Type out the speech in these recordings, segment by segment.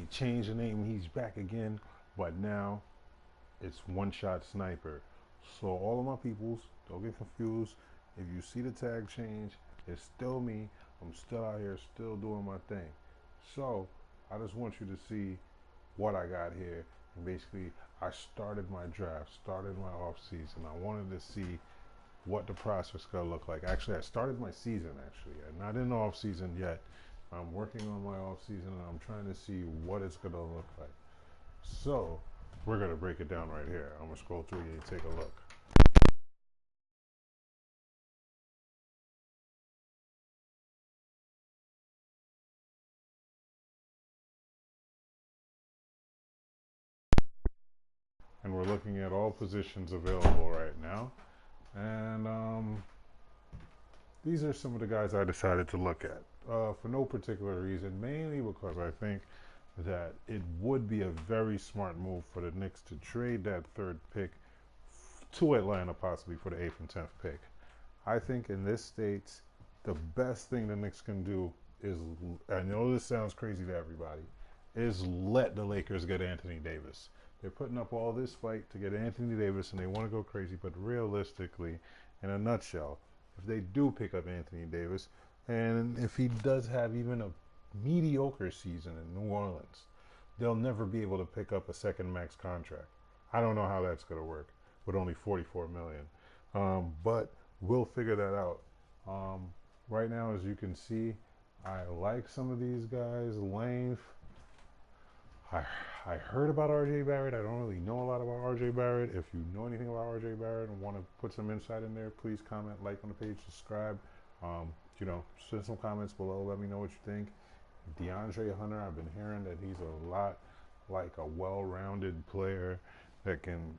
They changed the name. He's back again, but now it's One Shot Sniper. So all of my peoples, don't get confused. If you see the tag change, it's still me. I'm still out here, still doing my thing. So I just want you to see what I got here. And basically, I started my draft, started my off season. I wanted to see what the prospect's gonna look like. Actually, I started my season. Actually, I'm not in the off season yet. I'm working on my off season, and I'm trying to see what it's gonna look like. So we're gonna break it down right here. I'm gonna scroll through you and take a look. And we're looking at all positions available right now. And these are some of the guys I decided to look at for no particular reason, mainly because I think that it would be a very smart move for the Knicks to trade that third pick to Atlanta, possibly for the 8th and 10th pick. I think in this state, the best thing the Knicks can do is, I know this sounds crazy to everybody, is let the Lakers get Anthony Davis. They're putting up all this fight to get Anthony Davis and they want to go crazy, but realistically, in a nutshell, if they do pick up Anthony Davis, and if he does have even a mediocre season in New Orleans, they'll never be able to pick up a second max contract. I don't know how that's going to work with only 44 million. But we'll figure that out. Right now, as you can see, I like some of these guys. Length. I, I heard about RJ Barrett. I don't really know a lot about RJ Barrett. If you know anything about RJ Barrett and want to put some insight in there, please comment, like on the page, subscribe. Um, Send some comments below. Let me know what you think. DeAndre Hunter, I've been hearing that he's a lot like a well-rounded player that can,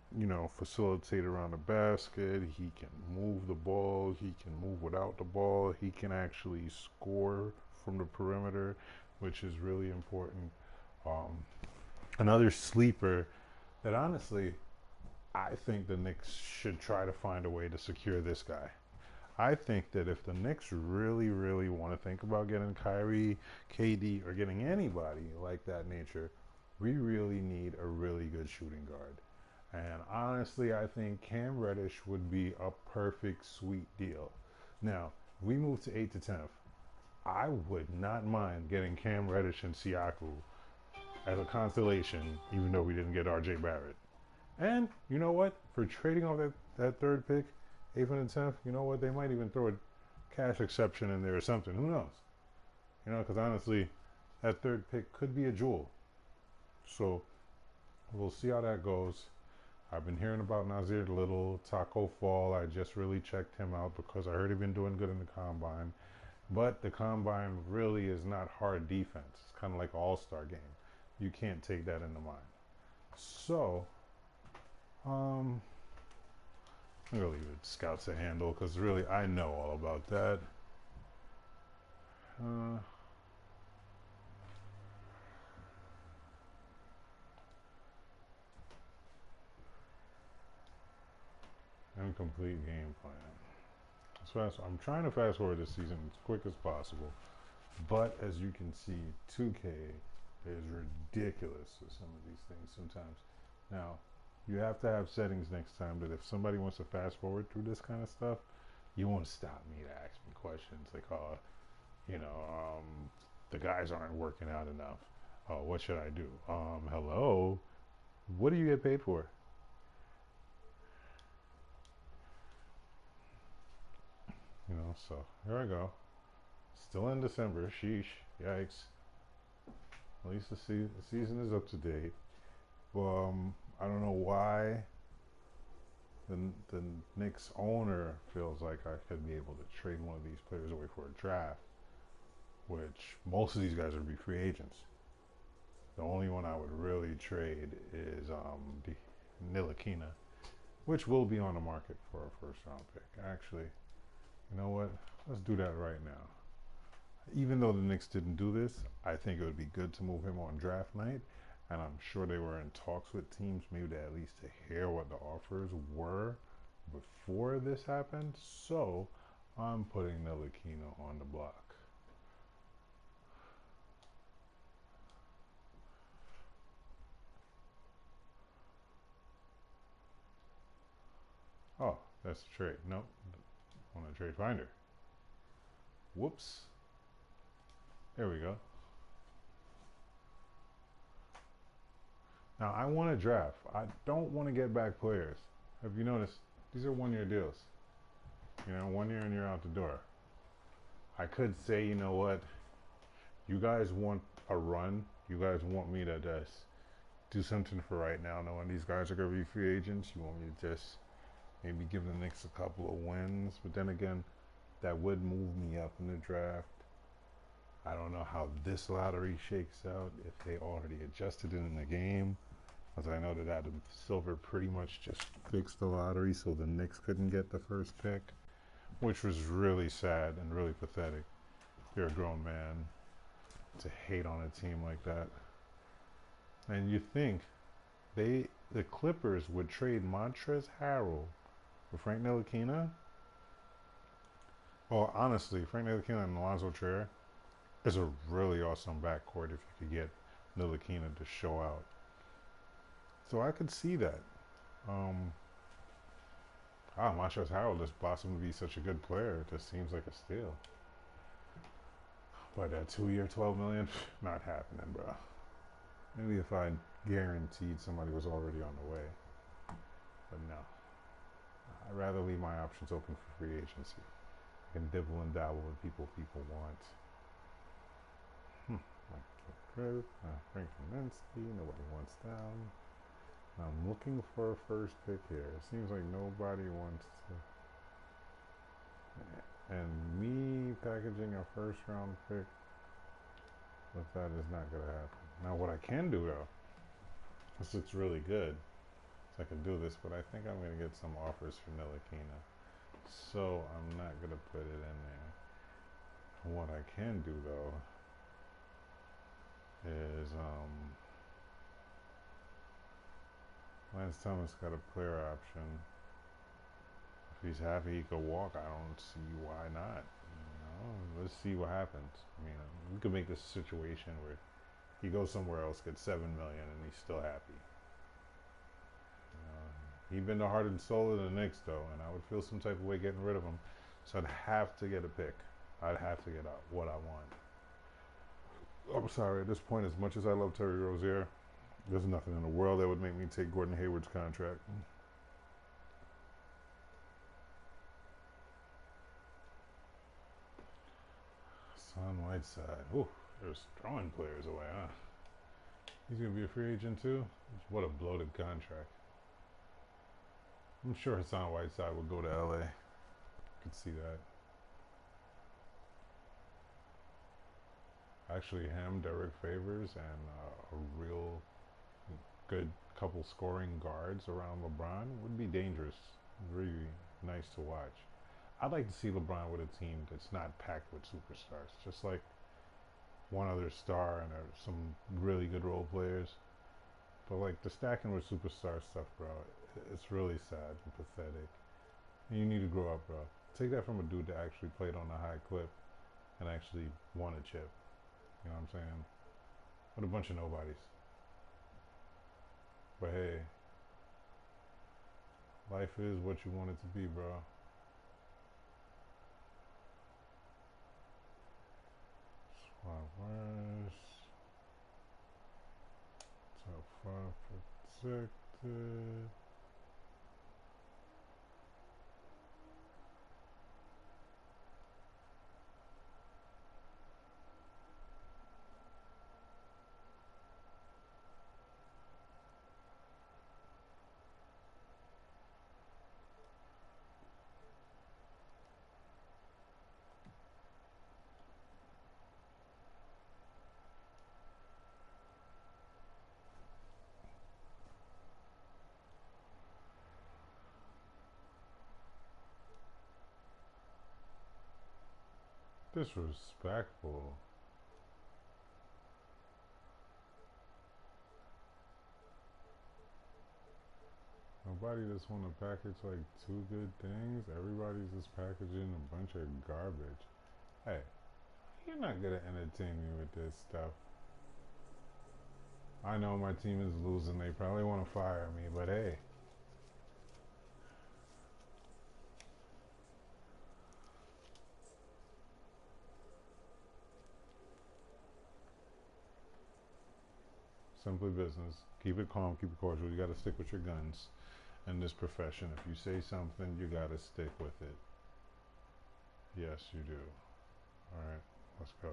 facilitate around the basket. He can move the ball. He can move without the ball. He can actually score from the perimeter, which is really important. Um, Another sleeper that honestly, I think the Knicks should try to find a way to secure this guy. I think that if the Knicks really, really want to think about getting Kyrie, KD, or getting anybody like that nature, we really need a really good shooting guard. And honestly, I think Cam Reddish would be a perfect sweet deal. Now, if we move to 8 to 10th, I would not mind getting Cam Reddish and Siakam as a constellation, even though we didn't get RJ Barrett. And you know what? For trading off that third pick, 8th and 10th, you know what? They might even throw a cash exception in there or something. Who knows? Because honestly, that third pick could be a jewel. So we'll see how that goes. I've been hearing about Nazir Little, Taco Fall. I just really checked him out because I heard he'd been doing good in the combine. But the combine really is not hard defense. It's kind of like an all-star game. You can't take that into mind. So, I'm going to leave it scouts to handle because really I know all about that. Incomplete game plan. I'm trying to fast forward this season as quick as possible. But as you can see, 2K is ridiculous with some of these things sometimes. Now, you have to have settings next time that if somebody wants to fast forward through this kind of stuff, you won't stop me to ask me questions like, oh, you know, the guys aren't working out enough. Oh, what should I do? Hello, what do you get paid for? So here I go. Still in December. Sheesh. Yikes. At least the season is up to date. I don't know why the Knicks owner feels like I could be able to trade one of these players away for a draft, which most of these guys would be free agents. The only one I would really trade is the Nilakina, which will be on the market for a first round pick. Actually, you know what? Let's do that right now. Even though the Knicks didn't do this, I think it would be good to move him on draft night. And I'm sure they were in talks with teams, maybe to at least to hear what the offers were before this happened. So I'm putting Nilakina on the block. That's the trade. Nope. On a trade finder. Whoops. There we go. Now I want to draft. I don't want to get back players. Have you noticed? These are 1 year deals. You know, 1 year and you're out the door. I could say, you know what? You guys want a run. You guys want me to just do something for right now, knowing these guys are going to be free agents. You want me to just maybe give the Knicks a couple of wins. But then again, that would move me up in the draft. I don't know how this lottery shakes out, if they already adjusted it in the game. As I know that Adam Silver pretty much just fixed the lottery so the Knicks couldn't get the first pick, which was really sad and really pathetic. You're a grown man to hate on a team like that. And you think the Clippers would trade Montrezl Harrell for Frank Ntilikina? Well, honestly, Frank Ntilikina and Alonzo Trier is a really awesome backcourt if you could get Ntilikina to show out. So I could see that. Montrezl Harrell just blossomed to be such a good player. It just seems like a steal. But that 2 year, $12 million, not happening, bro. Maybe if I guaranteed somebody was already on the way. But no. I'd rather leave my options open for free agency. I can dibble and dabble with people want. Frank Kaminsky, nobody wants them. I'm looking for a first pick here. It seems like nobody wants to. And me packaging a first round pick with that is not going to happen. Now, what I can do though, this looks really good. So I can do this, but I think I'm going to get some offers for Ntilikina. So I'm not going to put it in there. What I can do though is Lance Thomas got a player option. If he's happy he could walk, I don't see why not. You know, let's see what happens. I mean, we could make this a situation where he goes somewhere else, gets $7 million, and he's still happy. He'd been the heart and soul of the Knicks, though, and I would feel some type of way getting rid of him. So I'd have to get a pick. I'd have to get out what I want. I'm sorry, at this point, as much as I love Terry Rozier, there's nothing in the world that would make me take Gordon Hayward's contract. Hassan Whiteside. Ooh, there's throwing players away, huh? He's going to be a free agent, too? What a bloated contract. I'm sure Hassan Whiteside would go to LA. Could see that. Actually, him, Derek Favors, and a real good couple scoring guards around LeBron would be dangerous. Really nice to watch. I'd like to see LeBron with a team that's not packed with superstars. Just like one other star and some really good role players. But like the stacking with superstar stuff, bro, it's really sad and pathetic. And you need to grow up, bro. Take that from a dude that actually played on a high clip and actually won a chip. You know what I'm saying? What a bunch of nobodies. But hey, life is what you want it to be, bro. Swap worse. Top 5 protected. Disrespectful. Nobody just want to package like two good things. Everybody's just packaging a bunch of garbage. Hey, you're not gonna entertain me with this stuff. I know my team is losing. They probably want to fire me, but hey. Simply business. Keep it calm, keep it cordial. You got to stick with your guns in this profession. If you say something, you got to stick with it. Yes, you do. All right, let's go.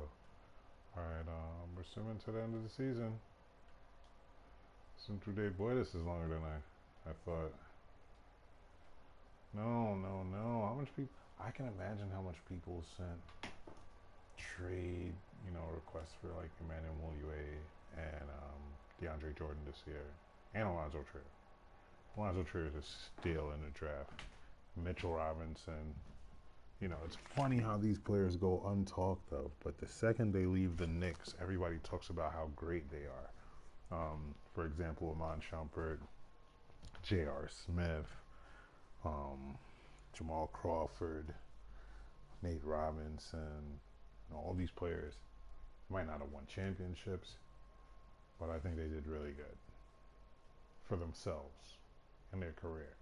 All right, we're swimming to the end of the season. Swim through day. Boy, this is longer than I thought. No, no, no. How much people? I can imagine how much people sent trade, requests for like Emmanuel Mulier and DeAndre Jordan this year, and Alonzo Trier. Alonzo Trier is a steal in the draft. Mitchell Robinson. It's funny how these players go untalked of, but the second they leave the Knicks, everybody talks about how great they are. For example, Iman Shumpert, J.R. Smith, Jamal Crawford, Nate Robinson, all these players might not have won championships, but I think they did really good for themselves in their career.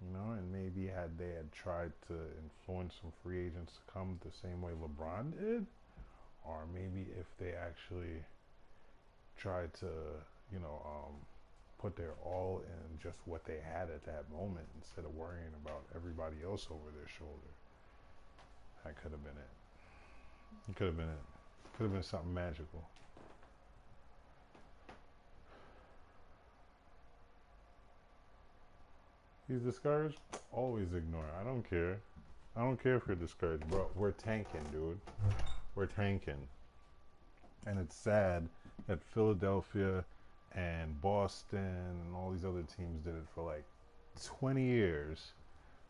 And maybe they had tried to influence some free agents to come the same way LeBron did, or maybe if they actually tried to, you know, um, put their all in just what they had at that moment instead of worrying about everybody else over their shoulder. That could have been it. It could have been it. Could have been something magical. He's discouraged? Always ignore it. I don't care. I don't care if you're discouraged, bro. We're tanking, dude. We're tanking. And it's sad that Philadelphia and Boston and all these other teams did it for like 20 years.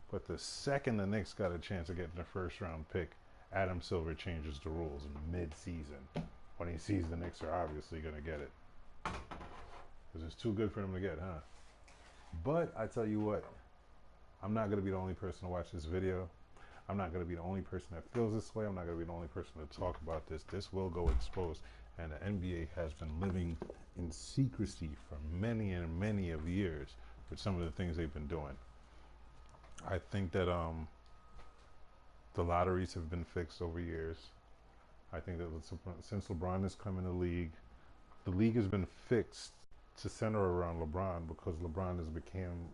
But the second the Knicks got a chance of getting a first round pick, Adam Silver changes the rules in mid-season when he sees the Knicks are obviously going to get it. Because it's too good for them to get, huh? But I tell you what, I'm not going to be the only person to watch this video. I'm not going to be the only person that feels this way. I'm not going to be the only person to talk about this. This will go exposed. And the NBA has been living in secrecy for many and many of years with some of the things they've been doing. I think that the lotteries have been fixed over years. I think that since LeBron has come in the league has been fixed to center around LeBron because LeBron has become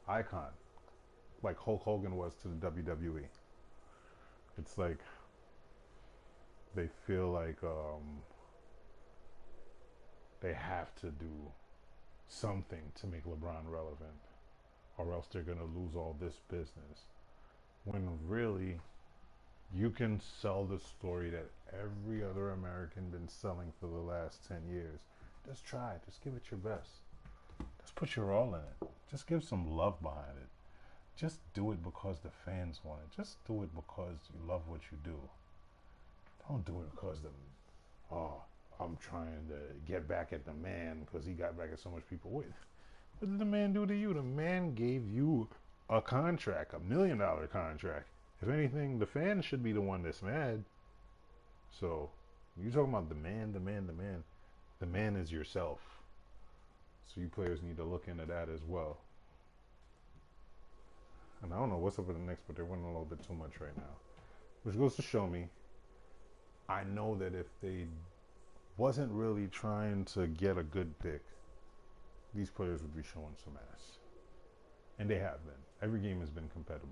icon, like Hulk Hogan was to the WWE. It's like they feel like they have to do something to make LeBron relevant, or else they're going to lose all this business. When really, you can sell the story that every other American been selling for the last 10 years. Just try it. Just give it your best. Just put your all in it. Just give some love behind it. Just do it because the fans want it. Just do it because you love what you do. Don't do it because I'm trying to get back at the man because he got back at so much people. Wait, what did the man do to you? The man gave you a contract, $1 million contract. If anything, the fan should be the one that's mad. So, you talking about the man. The man is yourself. So you players need to look into that as well. And I don't know what's up with the Knicks, but they're winning a little bit too much right now. Which goes to show me, I know that if they wasn't really trying to get a good pick, these players would be showing some ass. And they have been. Every game has been competitive.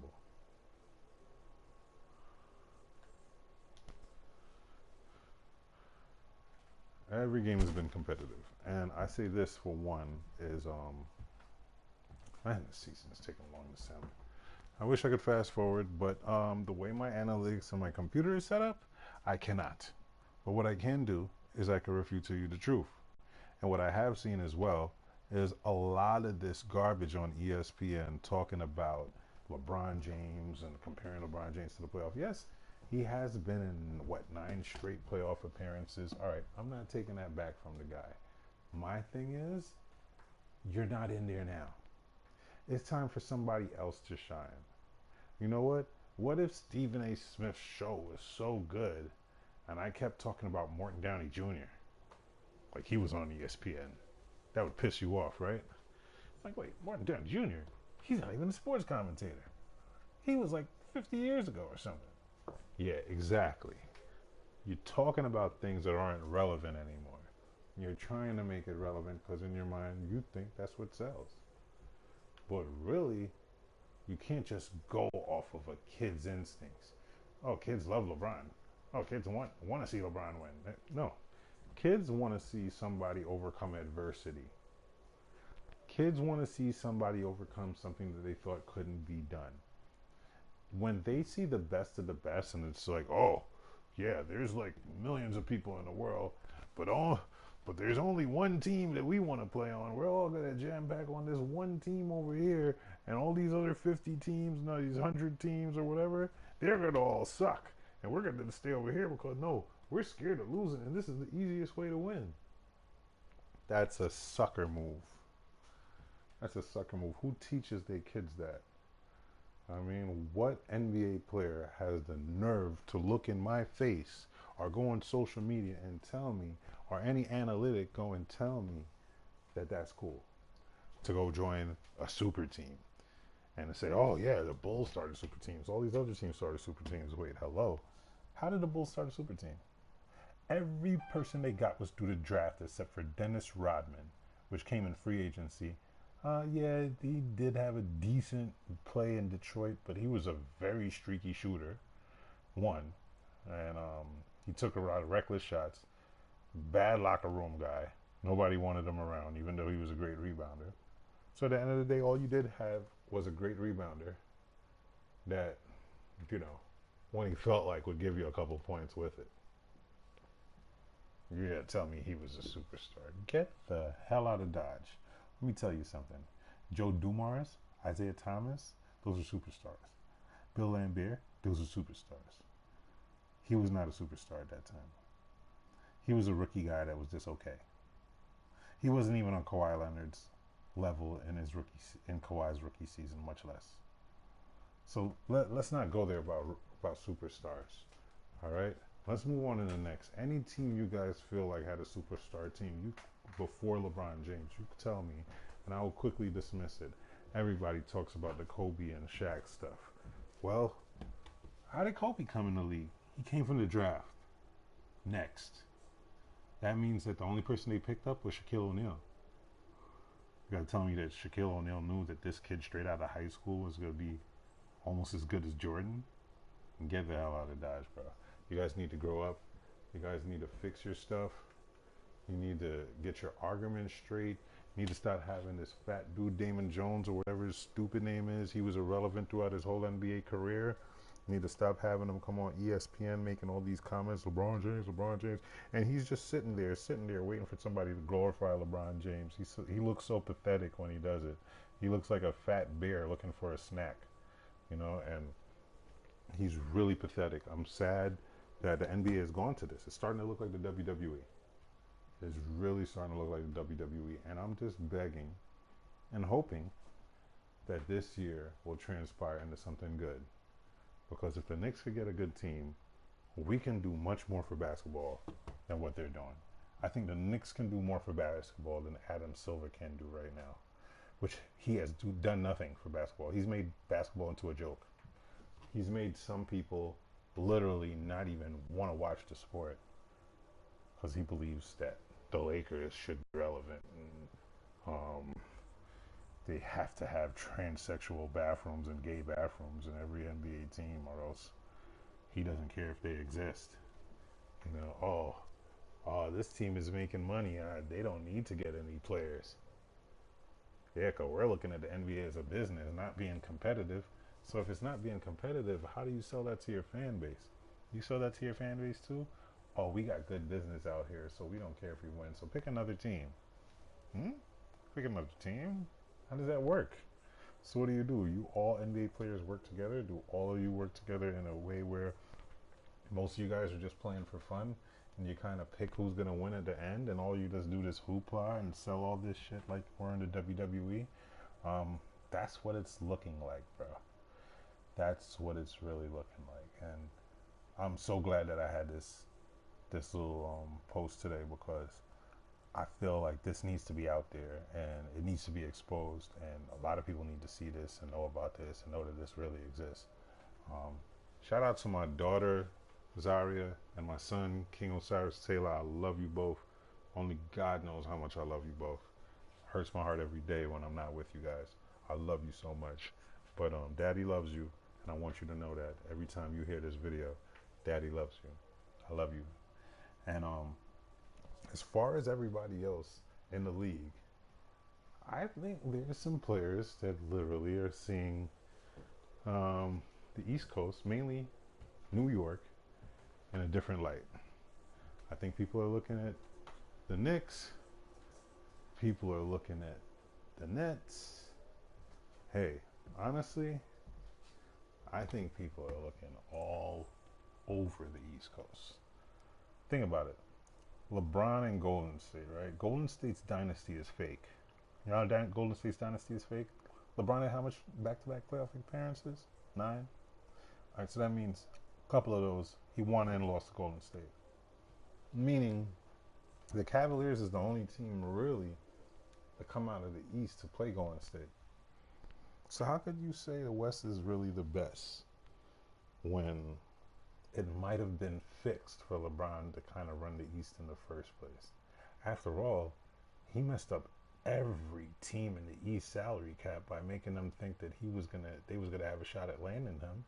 Every game has been competitive. And I say this for one is man, this season is taking long to sound. I wish I could fast forward, but the way my analytics on my computer is set up, I cannot. But what I can do is I can refute to you the truth. And what I have seen as well is a lot of this garbage on ESPN talking about LeBron James and comparing LeBron James to the playoff. Yes, he has been in, 9 straight playoff appearances. All right, I'm not taking that back from the guy. My thing is, you're not in there now. It's time for somebody else to shine. You know what? What if Stephen A. Smith's show was so good and I kept talking about Morton Downey Jr. like he was on ESPN? That would piss you off, right? Like, wait, Morton Downey Jr., he's not even a sports commentator. He was like 50 years ago or something. Yeah, exactly. You're talking about things that aren't relevant anymore. You're trying to make it relevant because in your mind you think that's what sells. But really, you can't just go off of a kid's instincts. Oh, kids love LeBron. Oh, kids want to see LeBron win. No, kids want to see somebody overcome adversity. Kids want to see somebody overcome something that they thought couldn't be done. When they see the best of the best, and it's like, oh, yeah, there's like millions of people in the world, but there's only one team that we want to play on. We're all gonna jam pack on this one team over here, and all these other 50 teams, no, these 100 teams or whatever, they're gonna all suck, and we're gonna stay over here because no, we're scared of losing, and this is the easiest way to win. That's a sucker move. That's a sucker move. Who teaches their kids that? I mean, what NBA player has the nerve to look in my face or go on social media and tell me, or any analytic go and tell me that that's cool to go join a super team and to say, oh, yeah, the Bulls started super teams. All these other teams started super teams. Wait, hello. How did the Bulls start a super team? Every person they got was through the draft except for Dennis Rodman, which came in free agency. Yeah, he did have a decent play in Detroit, but he was a very streaky shooter. One, and he took a lot of reckless shots. Bad locker room guy. Nobody wanted him around, even though he was a great rebounder. So at the end of the day, all you did have was a great rebounder that, you know, when he felt like would give you a couple points with it. You're gonna tell me he was a superstar? Get the hell out of Dodge. Let me tell you something. Joe Dumars, Isaiah Thomas, those are superstars. Bill Laimbeer, those are superstars. He was not a superstar at that time. He was a rookie guy that was just okay. He wasn't even on Kawhi Leonard's level in Kawhi's rookie season, much less. So let's not go there about superstars. All right. Let's move on to the next. Any team you guys feel like had a superstar team before LeBron James, you can tell me, and I will quickly dismiss it. Everybody talks about the Kobe and Shaq stuff. Well, how did Kobe come in the league? He came from the draft. Next. That means that the only person they picked up was Shaquille O'Neal. You gotta tell me that Shaquille O'Neal knew that this kid straight out of high school was gonna be almost as good as Jordan? Get the hell out of Dodge, bro. You guys need to grow up. You guys need to fix your stuff. You need to get your arguments straight. You need to start having this fat dude, Damon Jones, or whatever his stupid name is. He was irrelevant throughout his whole NBA career. You need to stop having him come on ESPN making all these comments, LeBron James. And he's just sitting there waiting for somebody to glorify LeBron James. He looks so pathetic when he does it. He looks like a fat bear looking for a snack, and he's really pathetic. I'm sad that the NBA has gone to this. It's starting to look like the WWE. It's really starting to look like the WWE. And I'm just begging and hoping that this year will transpire into something good. Because if the Knicks could get a good team, we can do much more for basketball than what they're doing. I think the Knicks can do more for basketball than Adam Silver can do right now, which he has done nothing for basketball. He's made basketball into a joke. He's made some people literally not even want to watch the sport because he believes that the Lakers should be relevant and they have to have transsexual bathrooms and gay bathrooms in every NBA team, or else he doesn't care if they exist. This team is making money. They don't need to get any players. Yeah, because we're looking at the NBA as a business, not being competitive. So if it's not being competitive, how do you sell that to your fan base? You sell that to your fan base too? Oh, we got good business out here, so we don't care if we win. So pick another team. Pick another team? How does that work? So what do? You all NBA players work together? Do all of you work together in a way where most of you guys are just playing for fun and you kind of pick who's going to win at the end and all you just do this hoopla and sell all this shit like we're in the WWE? That's what it's looking like, bro. That's what it's really looking like. And I'm so glad that I had this little post today because I feel like this needs to be out there and it needs to be exposed, and a lot of people need to see this and know about this and know that this really exists. Shout out to my daughter Zaria, and my son, King Osiris Taylor. I love you both. Only God knows how much I love you both. Hurts my heart every day when I'm not with you guys. I love you so much. But Daddy loves you, and I want you to know that every time you hear this video, Daddy loves you. I love you. And as far as everybody else in the league, I think there's some players that literally are seeing the East Coast, mainly New York, in a different light. I think people are looking at the Knicks. People are looking at the Nets. Hey, honestly, I think people are looking all over the East Coast. Think about it. LeBron and Golden State, right? Golden State's dynasty is fake. You know how Golden State's dynasty is fake? LeBron had how much back-to-back playoff appearances? 9? All right, so that means a couple of those he won and lost to Golden State. Meaning the Cavaliers is the only team really to come out of the East to play Golden State. So how could you say the West is really the best when it might have been fixed for LeBron to kind of run the East in the first place? After all, he messed up every team in the East salary cap by making them think that they was gonna have a shot at landing him,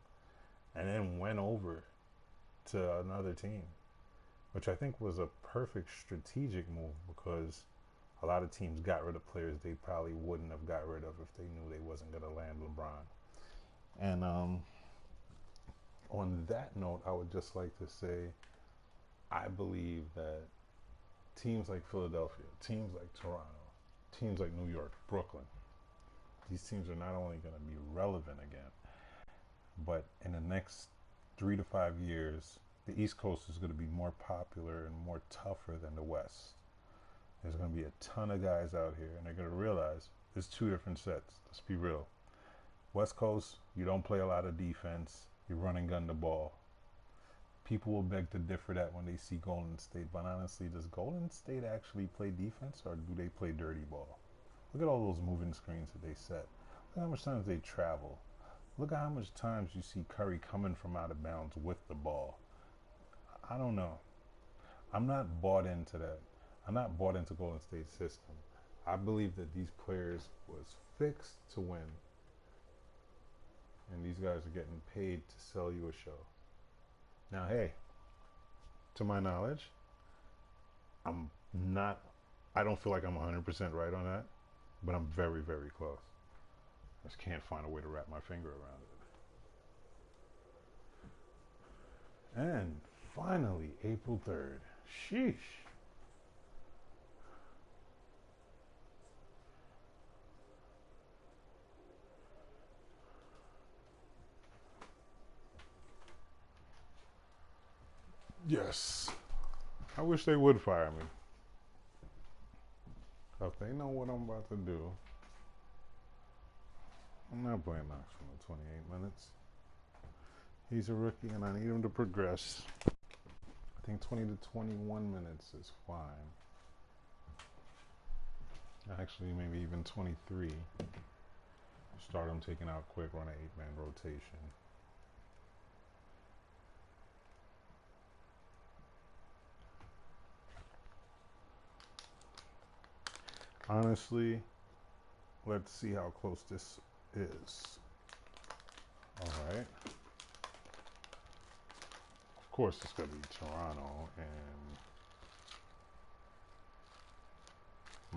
and then went over to another team, which I think was a perfect strategic move because a lot of teams got rid of players they probably wouldn't have got rid of if they knew they wasn't going to land LeBron. And on that note, I would just like to say I believe that teams like Philadelphia, teams like Toronto, teams like New York, Brooklyn, these teams are not only going to be relevant again, but in the next 3 to 5 years, the East Coast is going to be more popular and more tougher than the West. There's going to be a ton of guys out here, and they're going to realize there's 2 different sets. Let's be real. West Coast, you don't play a lot of defense. You run and gun the ball. People will beg to differ that when they see Golden State, but honestly, does Golden State actually play defense, or do they play dirty ball? Look at all those moving screens that they set. Look at how much times they travel. Look at how much times you see Curry coming from out of bounds with the ball. I don't know. I'm not bought into that. I'm not bought into Golden State's system. I believe that these players was fixed to win. And these guys are getting paid to sell you a show. Now, hey, to my knowledge, I don't feel like I'm 100% right on that, but I'm very, very close. I just can't find a way to wrap my finger around it. And finally, April 3rd. Sheesh. Yes. I wish they would fire me. If they know what I'm about to do, I'm not playing Knox for the 28 minutes. He's a rookie and I need him to progress. I think 20 to 21 minutes is fine. Actually, maybe even 23. Start him taking out quick, run an 8-man rotation. Honestly, let's see how close this is. All right. Of course, it's going to be Toronto and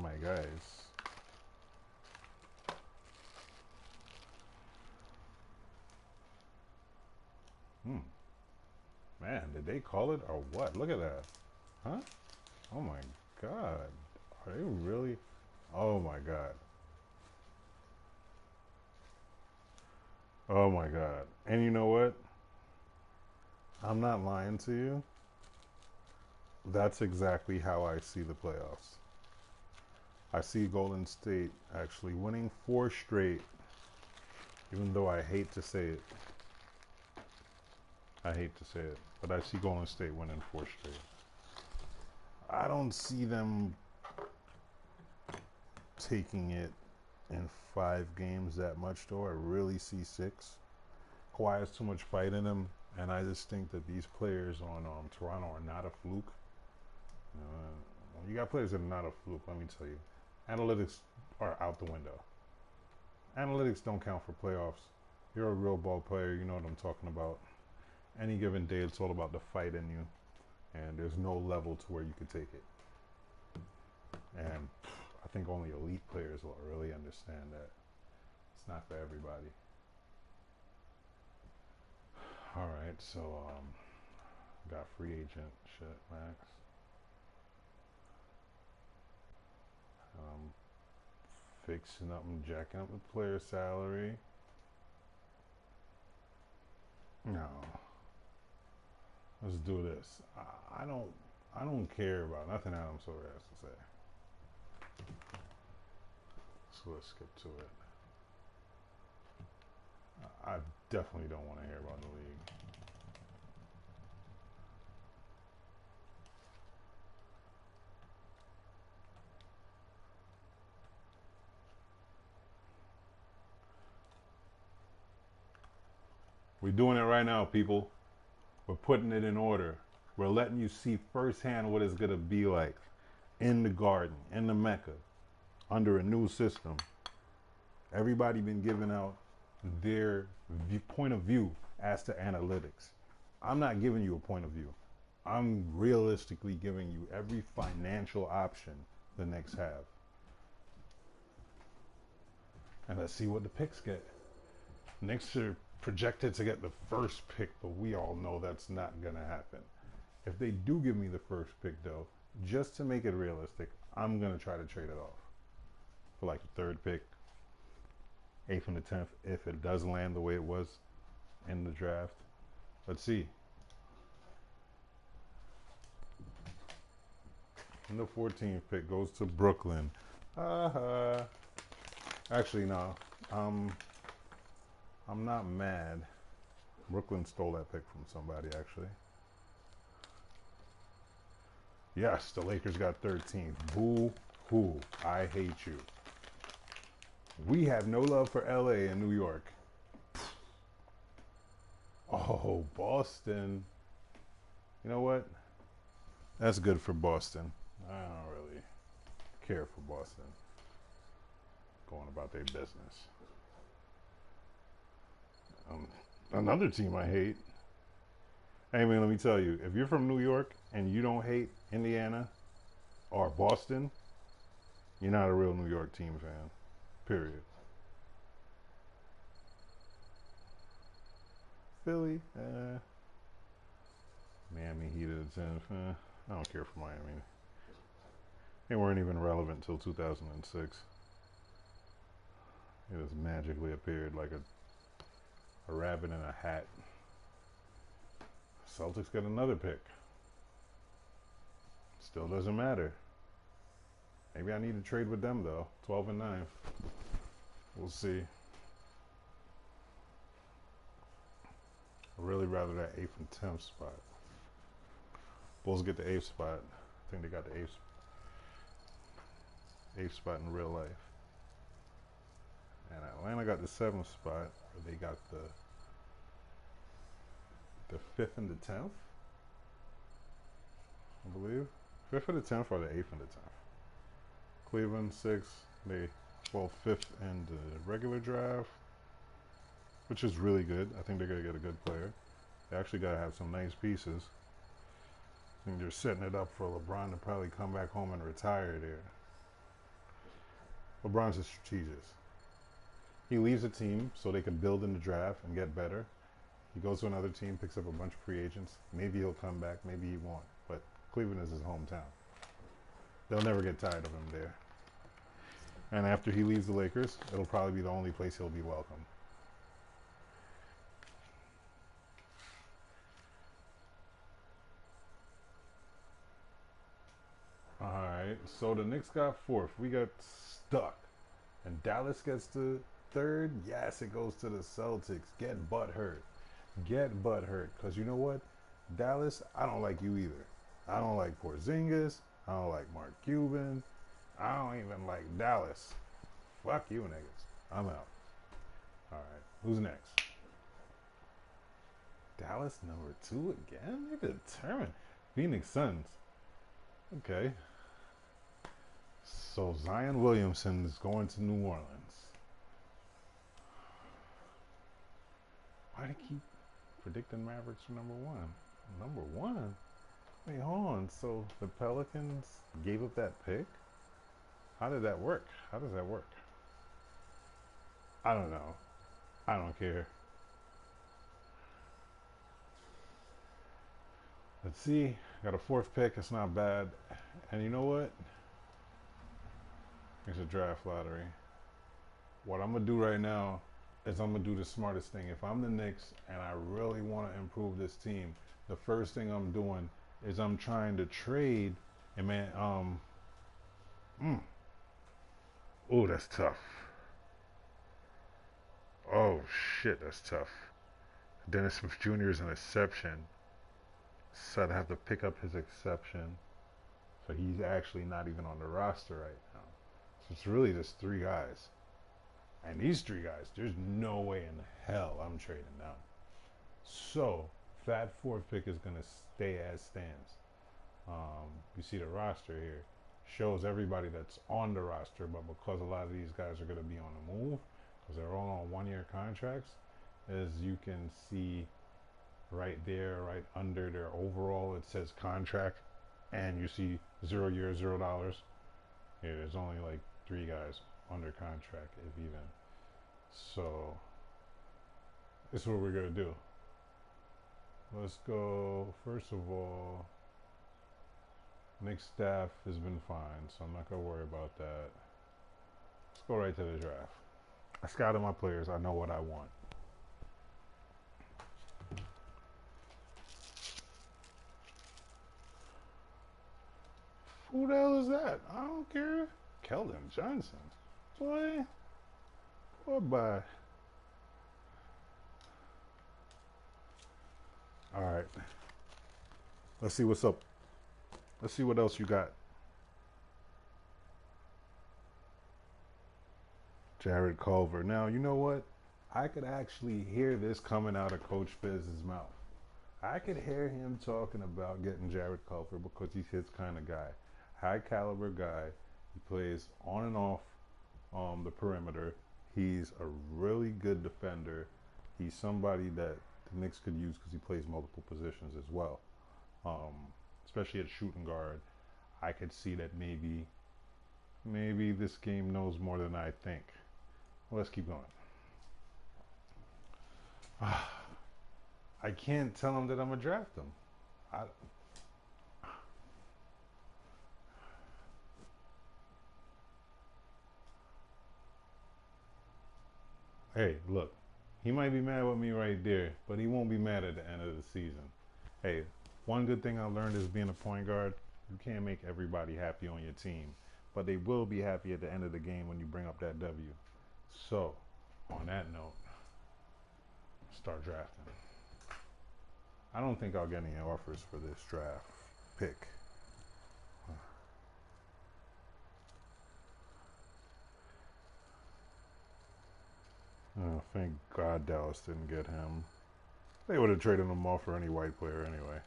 my guys. Man, did they call it or what? Look at that. Huh? Oh my God. Are they really? Oh my God. Oh my God. And you know what? I'm not lying to you. That's exactly how I see the playoffs. I see Golden State actually winning 4 straight, even though I hate to say it. I hate to say it, but I see Golden State winning 4 straight. I don't see them taking it in 5 games that much, though. I really see 6. Kawhi has too much fight in him. And I just think that these players on Toronto are not a fluke. When you got players that are not a fluke, let me tell you, analytics are out the window. Analytics don't count for playoffs. You're a real ball player, you know what I'm talking about. Any given day, it's all about the fight in you, and there's no level to where you could take it. And I think only elite players will really understand that. It's not for everybody. All right, so got free agent shit, Max. Fixing up and jacking up the player salary. No, let's do this. I don't care about nothing Adam Silver has to say. So let's skip to it. I definitely don't want to hear about the league. We're doing it right now, people. We're putting it in order. We're letting you see firsthand what it's going to be like in the garden, in the Mecca, under a new system. Everybody been giving out their point of view as to analytics. I'm not giving you a point of view. I'm realistically giving you every financial option the Knicks have. And let's see what the picks get. Knicks are projected to get the first pick, but we all know that's not going to happen. If they do give me the first pick, though, just to make it realistic, I'm going to try to trade it off for like the third pick, 8th and the 10th, if it does land the way it was in the draft. Let's see. And the 14th pick goes to Brooklyn. Actually, no. I'm not mad. Brooklyn stole that pick from somebody, actually. Yes, the Lakers got 13th. Boo-hoo. I hate you. We have no love for LA and New York. Oh, Boston. You know what? That's good for Boston. I don't really care for Boston. Going about their business. Another team I hate. Hey man, let me tell you, if you're from New York and you don't hate Indiana or Boston, you're not a real New York team fan. Period. Philly, Miami Heat of the 10th. I don't care for Miami. They weren't even relevant until 2006. It just magically appeared like a rabbit in a hat. Celtics got another pick. Still doesn't matter. Maybe I need to trade with them though. 12 and 9. We'll see. I'd really rather that 8th and 10th spot. Bulls get the 8th spot. I think they got the 8th spot in real life. And Atlanta got the 7th spot. They got the 5th and the 10th, I believe. 5th and the 10th or the 8th and the 10th. Cleveland 6th. They 5th in the regular draft, which is really good. I think they're going to get a good player. They actually got to have some nice pieces. I think they're setting it up for LeBron to probably come back home and retire there. LeBron's a strategist. He leaves a team so they can build in the draft and get better. He goes to another team, picks up a bunch of free agents. Maybe he'll come back, maybe he won't. But Cleveland is his hometown. They'll never get tired of him there. And after he leaves the Lakers, it'll probably be the only place he'll be welcome. Alright, so the Knicks got 4th. We got stuck. And Dallas gets the 3rd. Yes, it goes to the Celtics. Get butthurt. Get butthurt. Because you know what? Dallas, I don't like you either. I don't like Porzingis. I don't like Mark Cuban. I don't even like Dallas. Fuck you niggas. I'm out. Alright, who's next? Dallas number 2 again? They're determined. Phoenix Suns. Okay. So Zion Williamson is going to New Orleans. Why do you keep predicting Mavericks for number 1? Number 1? Wait, hold on. So the Pelicans gave up that pick? How did that work? How does that work? I don't know. I don't care. Let's see. Got a 4th pick. It's not bad. And you know what? It's a draft lottery. What I'm going to do right now is I'm going to do the smartest thing. If I'm the Knicks and I really want to improve this team, the first thing I'm doing is I'm trying to trade. And man, oh, that's tough. Oh, shit, that's tough. Dennis Smith Jr. is an exception. So I'd have to pick up his exception. So he's actually not even on the roster right now. So it's really just 3 guys. And these 3 guys, there's no way in hell I'm trading them. So that 4th pick is going to stay as stands. You see the roster here. Shows everybody that's on the roster, but because a lot of these guys are going to be on the move, because they're all on 1-year contracts, as you can see right there, right under their overall, it says contract, and you see 0 years, $0. Yeah, there's only like 3 guys under contract, if even. So this is what we're gonna do. Let's go. First of all, Knicks staff has been fine, so I'm not gonna worry about that. Let's go right to the draft. I scouted my players. I know what I want. Who the hell is that? I don't care. Keldon Johnson. Boy. Goodbye. All right. Let's see what's up. Let's see what else you got. Jared Culver. Now, you know what? I could actually hear this coming out of Coach Biz's mouth. I could hear him talking about getting Jared Culver because he's his kind of guy. High caliber guy. He plays on and off the perimeter. He's a really good defender. He's somebody that the Knicks could use because he plays multiple positions as well. Especially at shooting guard. I could see that maybe this game knows more than I think. Well, let's keep going. I can't tell him that I'm going to draft him. Hey, look, he might be mad with me right there, but he won't be mad at the end of the season. Hey, one good thing I learned is being a point guard, you can't make everybody happy on your team, but they will be happy at the end of the game when you bring up that W. So, on that note, start drafting. I don't think I'll get any offers for this draft pick. Oh, thank God Dallas didn't get him. They would have traded him off for any white player anyway.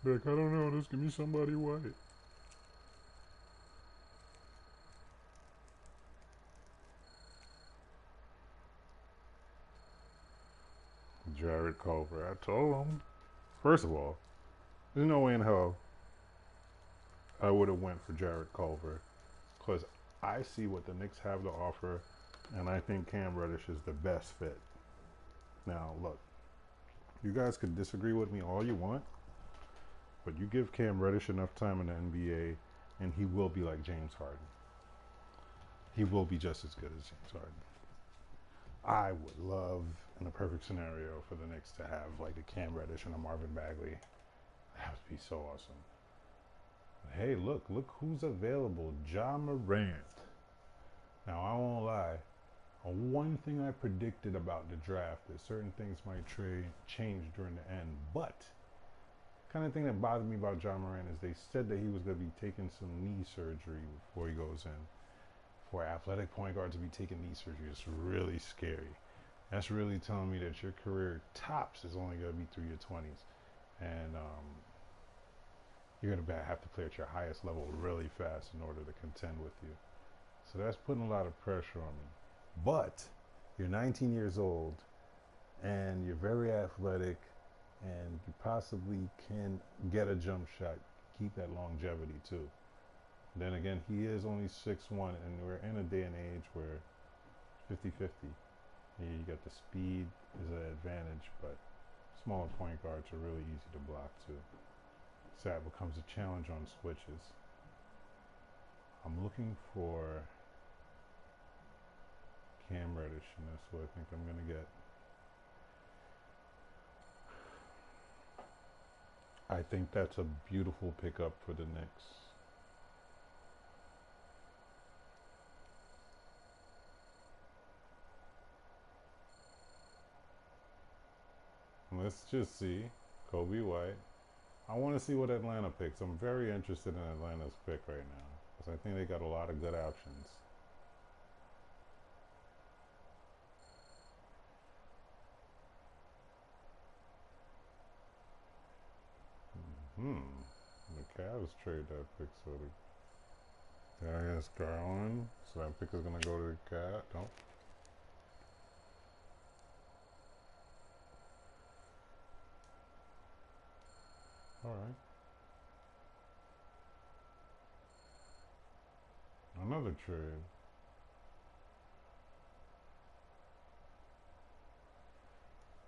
Like, I don't know, just give me somebody white. Jared Culver. I told him. First of all, there's no way in hell I would have went for Jared Culver because I see what the Knicks have to offer, and I think Cam Reddish is the best fit. Now, look, you guys can disagree with me all you want, but you give Cam Reddish enough time in the NBA, and he will be like James Harden. He will be just as good as James Harden. I would love, in a perfect scenario, for the Knicks to have like a Cam Reddish and a Marvin Bagley. That would be so awesome. Hey, look who's available. Ja Morant. Now, I won't lie. One thing I predicted about the draft is certain things might change during the end. But kind of thing that bothered me about Ja Morant is they said that he was going to be taking some knee surgery before he goes in. For athletic point guard to be taking knee surgery is really scary. That's really telling me that your career tops is only going to be through your 20s. And you're going to have to play at your highest level really fast in order to contend with you. So that's putting a lot of pressure on me. But you're 19 years old and you're very athletic and you possibly can get a jump shot, keep that longevity too. Then again, he is only 6'1", and we're in a day and age where 50-50. You got the speed is an advantage, but smaller point guards are really easy to block too. So that becomes a challenge on switches. I'm looking for Cam Reddish, and that's what I think I'm going to get. I think that's a beautiful pickup for the Knicks. Let's just see. Kobe White. I want to see what Atlanta picks. I'm very interested in Atlanta's pick right now because I think they got a lot of good options. The Cavs trade that pick, so Darius Garland. So that pick is going to go to the Cavs. Nope. All right. Another trade.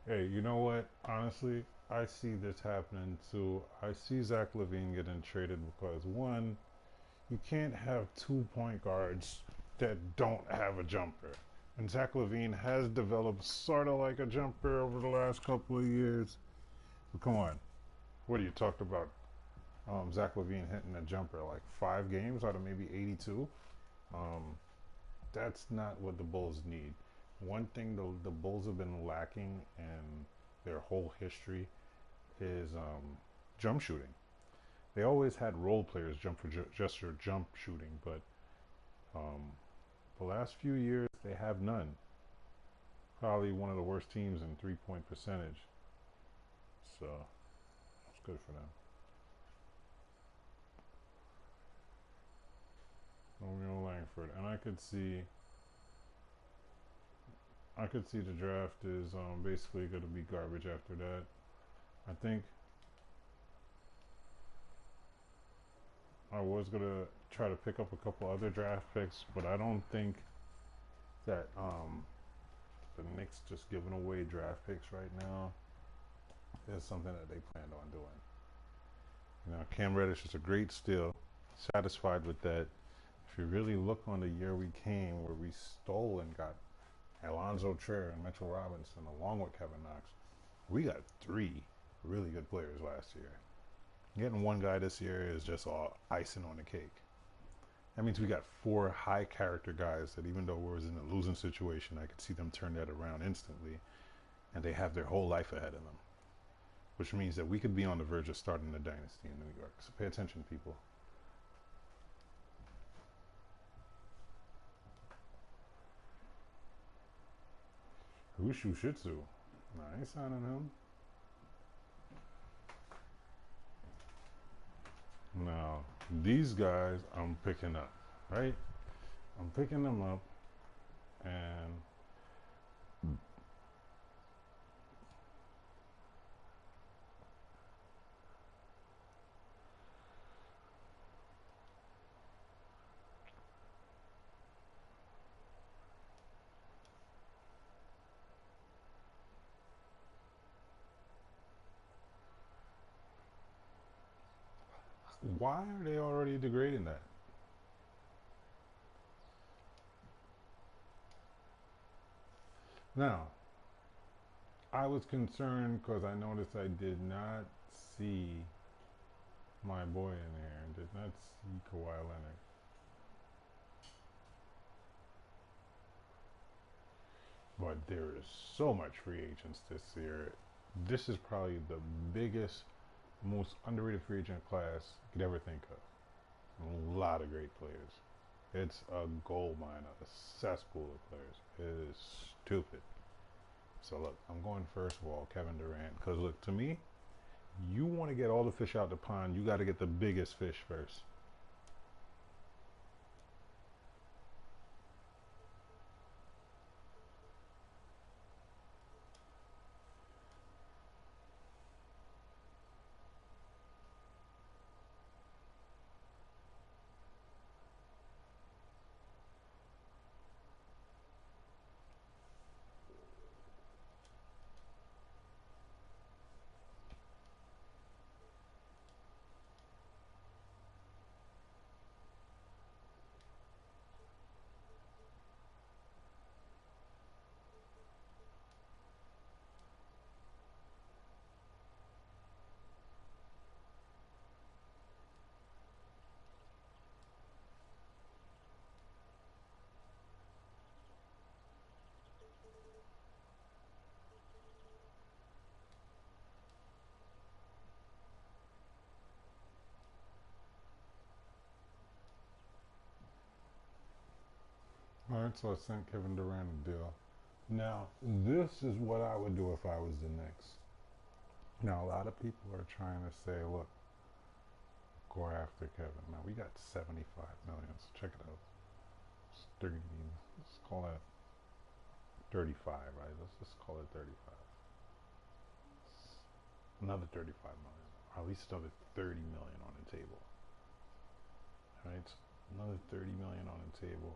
Hey, you know what? Honestly, I see this happening too. I see Zach LaVine getting traded because one, you can't have 2 point guards that don't have a jumper. And Zach LaVine has developed sort of like a jumper over the last couple of years. But come on, what do you talk about? Zach LaVine hitting a jumper like 5 games out of maybe 82. Um, that's not what the Bulls need. One thing the Bulls have been lacking in their whole history is jump shooting. They always had role players jump for just for jump shooting, but um, the last few years they have none. Probably one of the worst teams in 3-point percentage. So that's good for them. Romeo Langford, and I could see the draft is basically going to be garbage after that. I think I was going to try to pick up a couple other draft picks, but I don't think that the Knicks just giving away draft picks right now is something that they planned on doing. You know, Cam Reddish is a great steal. Satisfied with that. If you really look on the year we came, where we stole and got Alonzo Trier and Mitchell Robinson along with Kevin Knox, we got 3 really good players last year. Getting one guy this year is just all icing on the cake. That means we got 4 high character guys that even though we was in a losing situation, I could see them turn that around instantly, and they have their whole life ahead of them. Which means that we could be on the verge of starting a dynasty in New York. So pay attention, people. Ushu Shitsu. Nah, I ain't signing him. Now, these guys I'm picking up, right? I'm picking them up, and why are they already degrading that? Now, I was concerned because I noticed I did not see my boy in there, and did not see Kawhi Leonard. But there is so much free agents this year. This is probably the biggest, most underrated free agent class you could ever think of. A lot of great players. It's a gold mine, a cesspool of players. It is stupid. So look, I'm going first of all, Kevin Durant, because look, to me, you want to get all the fish out the pond, you got to get the biggest fish first. All right, so I sent Kevin Durant a deal. Now, this is what I would do if I was the Knicks. Now, a lot of people are trying to say, look, go after Kevin. Now, we got 75 million, so check it out. It's 30, let's call that 35, right? Let's just call it 35. Another 35 million, or at least another 30 million on the table. All right, so another 30 million on the table.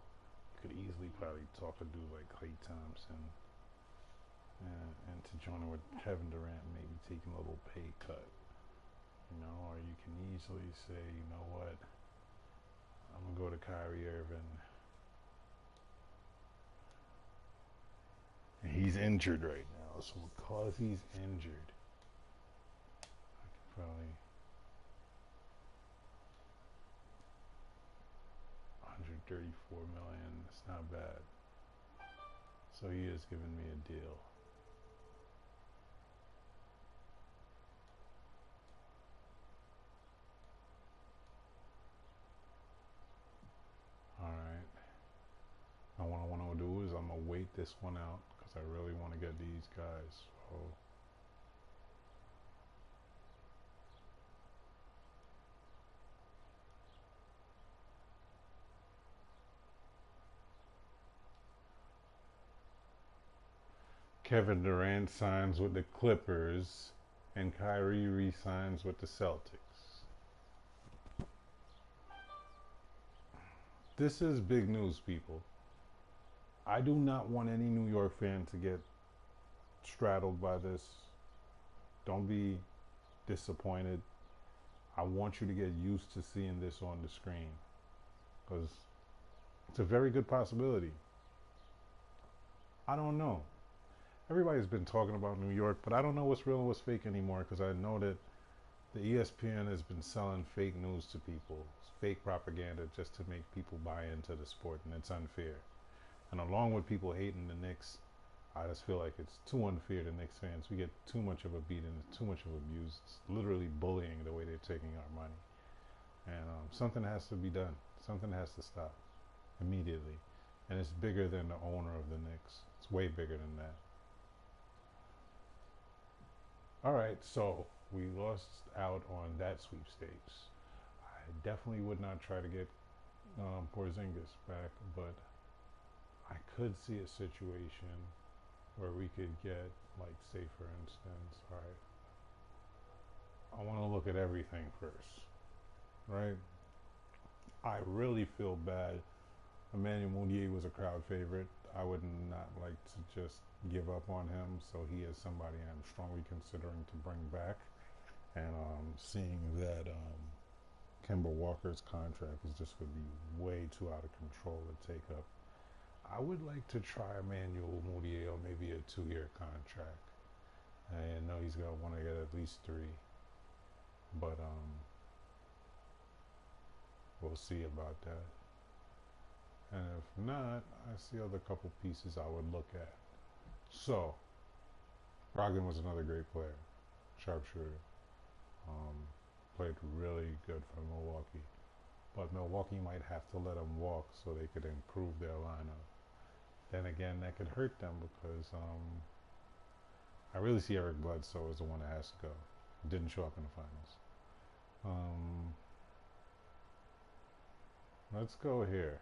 You could easily probably talk a dude like Klay Thompson and to join with Kevin Durant, maybe taking a little pay cut, or you can easily say, you know what, I'm gonna go to Kyrie Irving, and he's injured right now, so because he's injured, I can probably 134 million. It's not bad. So he is giving me a deal. All right. Now what I want to do is I'm gonna wait this one out because I really want to get these guys. So Kevin Durant signs with the Clippers, and Kyrie re-signs with the Celtics. This is big news, people. I do not want any New York fan to get straddled by this. Don't be disappointed. I want you to get used to seeing this on the screen because it's a very good possibility. I don't know. Everybody's been talking about New York, but I don't know what's real and what's fake anymore because I know that the ESPN has been selling fake news to people, fake propaganda just to make people buy into the sport, and it's unfair. And along with people hating the Knicks, I just feel like it's too unfair to Knicks fans. We get too much of a beating, too much of abuse. It's literally bullying the way they're taking our money. And something has to be done. Something has to stop immediately. And it's bigger than the owner of the Knicks. It's way bigger than that. All right, so we lost out on that sweepstakes. I definitely would not try to get Porzingis back, but I could see a situation where we could get, like, say, for instance, all right, I want to look at everything first, right? I really feel bad. Emmanuel Mudiay was a crowd favorite. I would not like to just give up on him, so he is somebody I'm strongly considering to bring back. And seeing that Kemba Walker's contract is just going to be way too out of control to take up, I would like to try Emmanuel Mudiay on maybe a 2-year contract. I know he's going to want to get at least 3, but we'll see about that. And if not, I see other couple pieces I would look at. So, Brogdon was another great player, sharpshooter. Played really good for Milwaukee. but Milwaukee might have to let them walk so they could improve their lineup. Then again, that could hurt them because I really see Eric Bledsoe as the one that has to go. Didn't show up in the finals. Let's go here.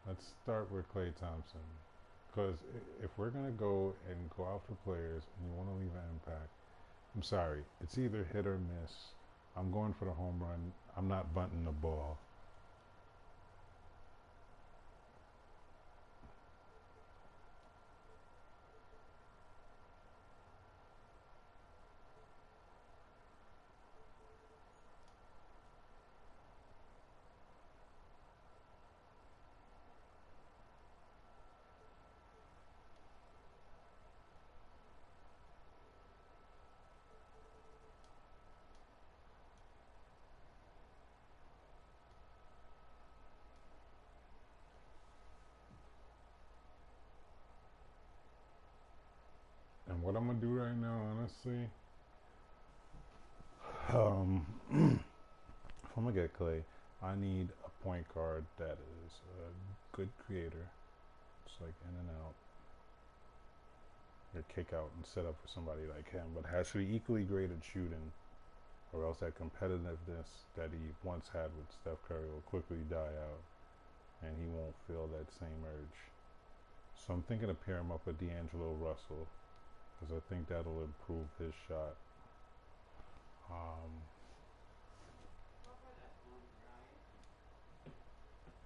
Let's start with Klay Thompson. Because if we're going to go and go after players and you want to leave an impact, I'm sorry. It's either hit or miss. I'm going for the home run. I'm not bunting the ball. And what I'm going to do right now, honestly, if I'm going to get Klay, I need a point guard that is a good creator. It's like in and out. Or kick out and set up for somebody like him, but has to be equally great at shooting, or else that competitiveness that he once had with Steph Curry will quickly die out, and he won't feel that same urge. So I'm thinking to pair him up with D'Angelo Russell, because I think that'll improve his shot.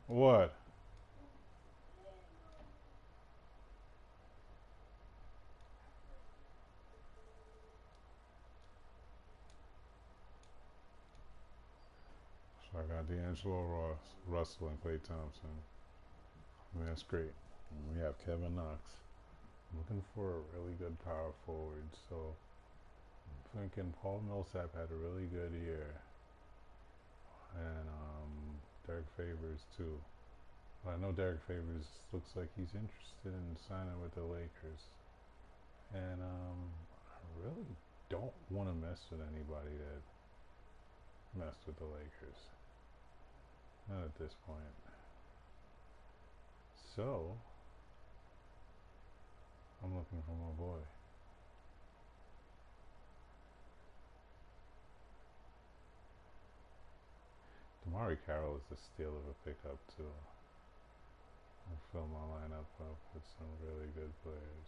What? So I got D'Angelo Russell, and Klay Thompson. I mean, that's great. And we have Kevin Knox. I'm looking for a really good power forward, so I'm thinking Paul Millsap had a really good year, and Derek Favors too. But I know Derek Favors looks like he's interested in signing with the Lakers, and I really don't want to mess with anybody that messed with the Lakers. Not at this point. So I'm looking for my boy. Damari Carroll is a steal of a pickup too. I'll fill my lineup up with some really good players.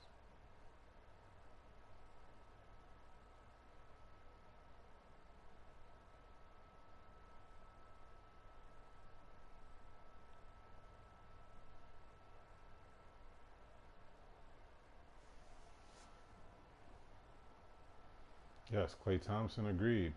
Yes, Klay Thompson agreed.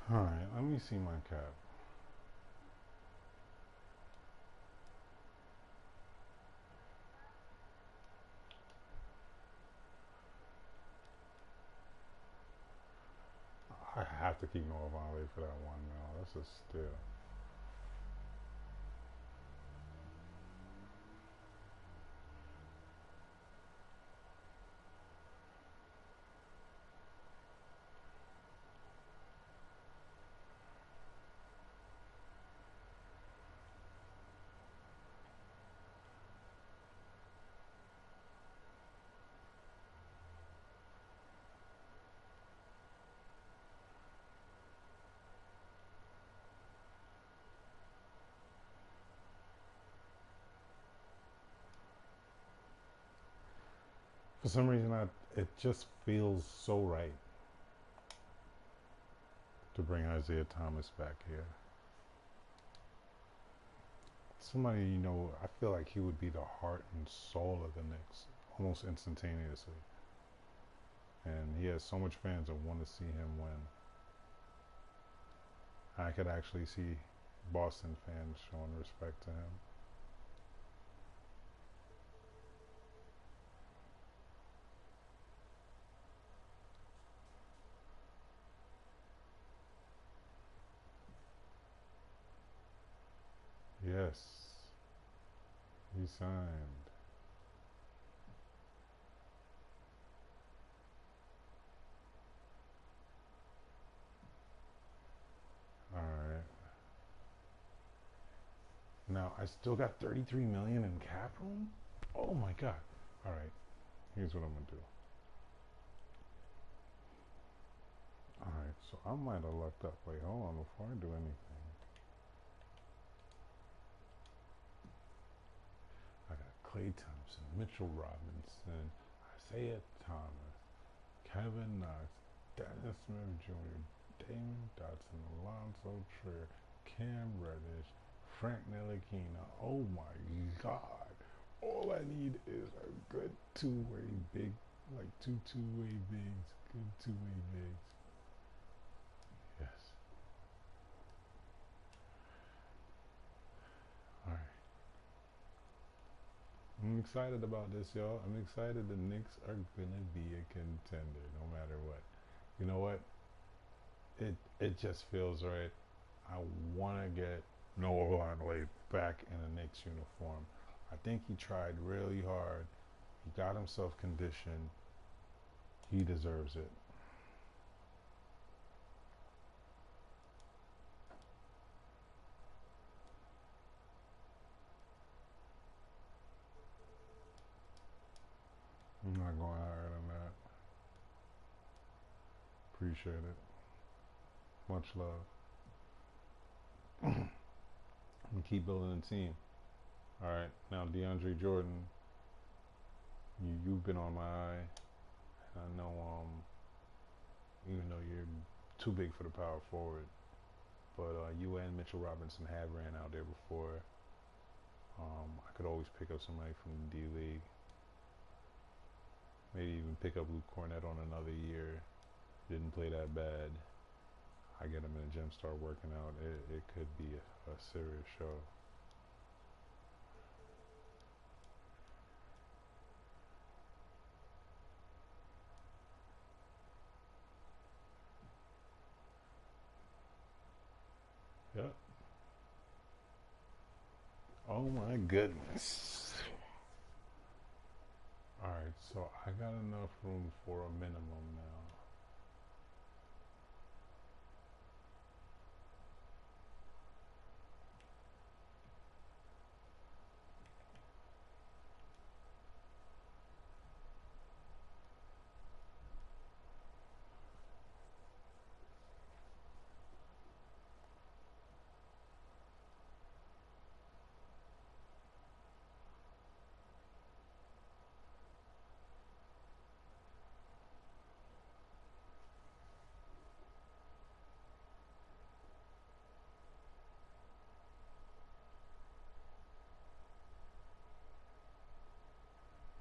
All right, let me see my cap. I have to keep Noah Vonleh for that 1 mil. That's a steal. For some reason, it just feels so right. to bring Isaiah Thomas back here. Somebody, you know, I feel like he would be the heart and soul of the Knicks almost instantaneously. And he has so much fans that want to see him win. I could actually see Boston fans showing respect to him. Yes, he signed. All right. Now I still got 33 million in cap room. Oh my god. All right. Here's what I'm gonna do. All right. So I might have lucked up. Wait, hold on before I do anything. I got Klay Thompson, Mitchell Robinson, Isaiah Thomas, Kevin Knox, Dennis Smith Jr., Damon Dotson, Alonzo Trier, Cam Reddish, Frank Ntilikina. Oh my God. All I need is a good two-way big, like two-way bigs. Good two-way bigs. Yes. All right. I'm excited about this, y'all. I'm excited the Knicks are going to be a contender no matter what. You know what? It just feels right. I want to get Noah Longley back in a Knicks uniform. I think he tried really hard. He got himself conditioned. He deserves it. I'm not going higher than that. Appreciate it. Much love. And keep building the team. All right, now DeAndre Jordan, you've been on my eye. I know, even though you're too big for the power forward, but you and Mitchell Robinson have ran out there before. I could always pick up somebody from the D League. Maybe even pick up Luke Cornett on another year. Didn't play that bad. I get him in the gym, start working out. It could be a serious show. Yep. Oh my goodness. Alright, so I got enough room for a minimum now.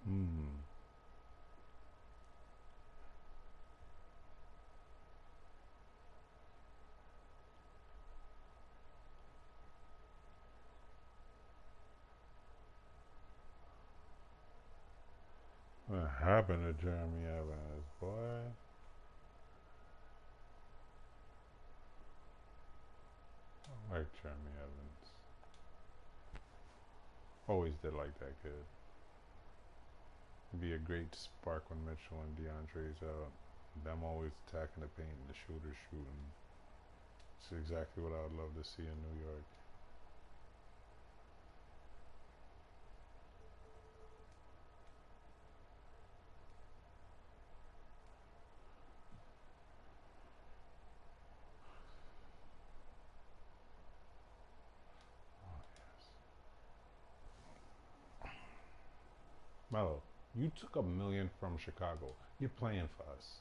Hmm. What happened to Jeremy Evans, boy? I like Jeremy Evans. Always did like that kid. He'd be a great spark when Mitchell and DeAndre's out. Them always attacking the paint and the shooters shooting. It's exactly what I would love to see in New York. Oh, yes. Melo, you took $1 million from Chicago. You're playing for us.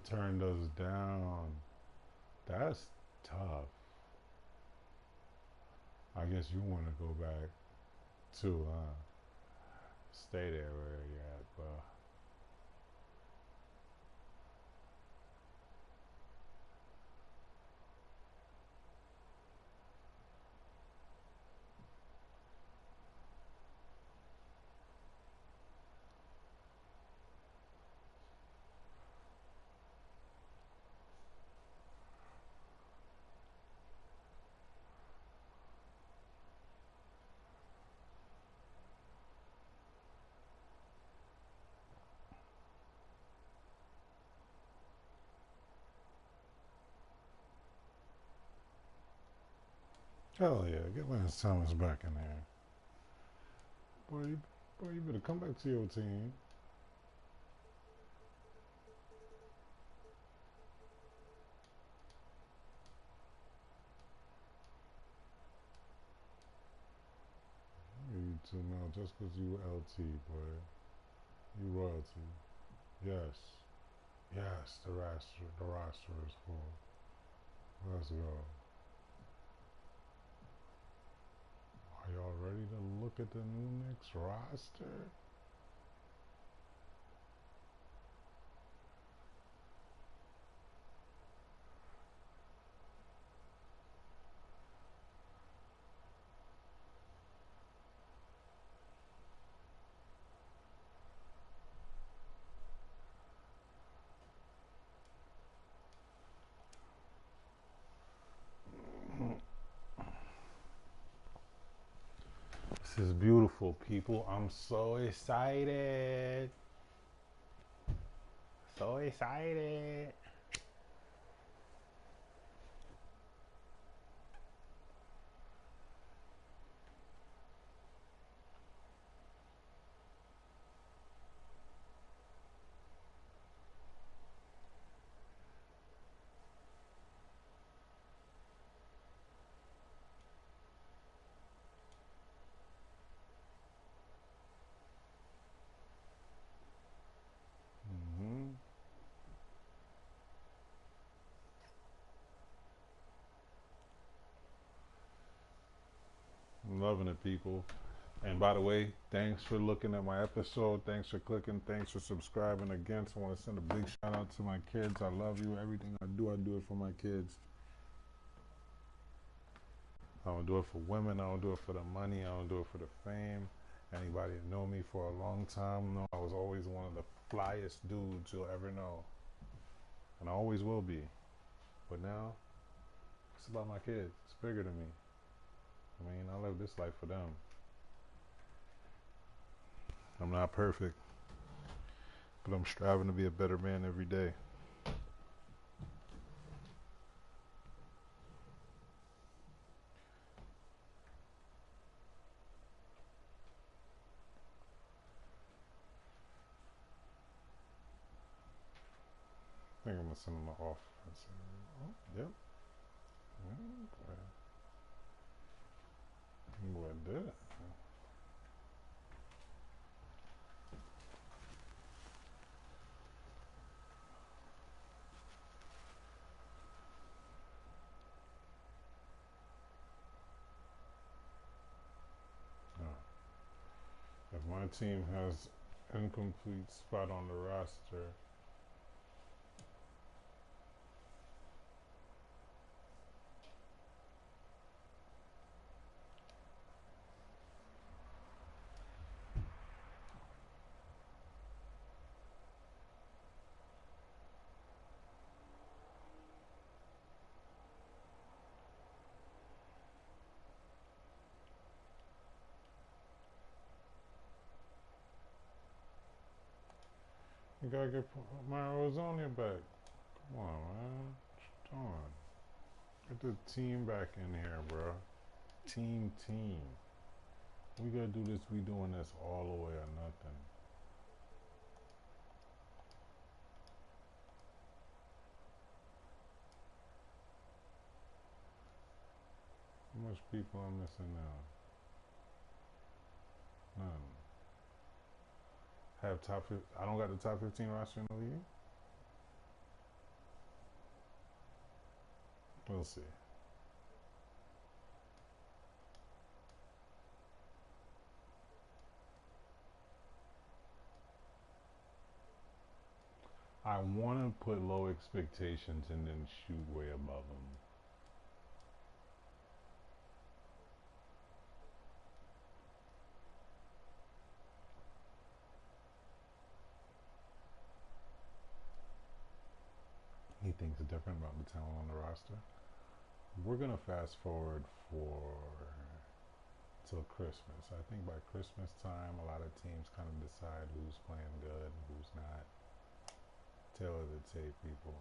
turned us down. That's tough. I guess you want to go back too, huh? Stay there where you're at, bro. Hell yeah, get Lance Thomas back in there. Boy, you better come back to your team. You two now just because you LT, boy. You royalty. Yes. Yes, the roster is full. Let's go. Are y'all ready to look at the new Knicks roster? This is beautiful, people. I'm so excited. So excited. Mm-hmm. I'm loving it, people. And by the way, thanks for looking at my episode. Thanks for clicking. Thanks for subscribing again. So I want to send a big shout out to my kids. I love you. Everything I do it for my kids. I don't do it for women. I don't do it for the money. I don't do it for the fame. Anybody that know me for a long time know I was always one of the flyest dudes you'll ever know. And I always will be. But now, it's about my kids. It's bigger than me. I mean, I live this life for them. I'm not perfect, but I'm striving to be a better man every day. I think I'm gonna send him an offer. Oh, yep. Boy, did it. If my team has incomplete spot on the roster, you gotta get my Arizona back. Come on, man. What you doing? Get the team back in here, bro. Team. We gotta do this. We doing this all the way or nothing. How much people I'm missing now? None. Have top. I don't got the top 15 roster in the league. We'll see. I want to put low expectations and then shoot way above them. He thinks different about the talent on the roster. We're gonna fast forward for till Christmas. I think by Christmas time, a lot of teams kind of decide who's playing good, who's not. Tailor the tape, people.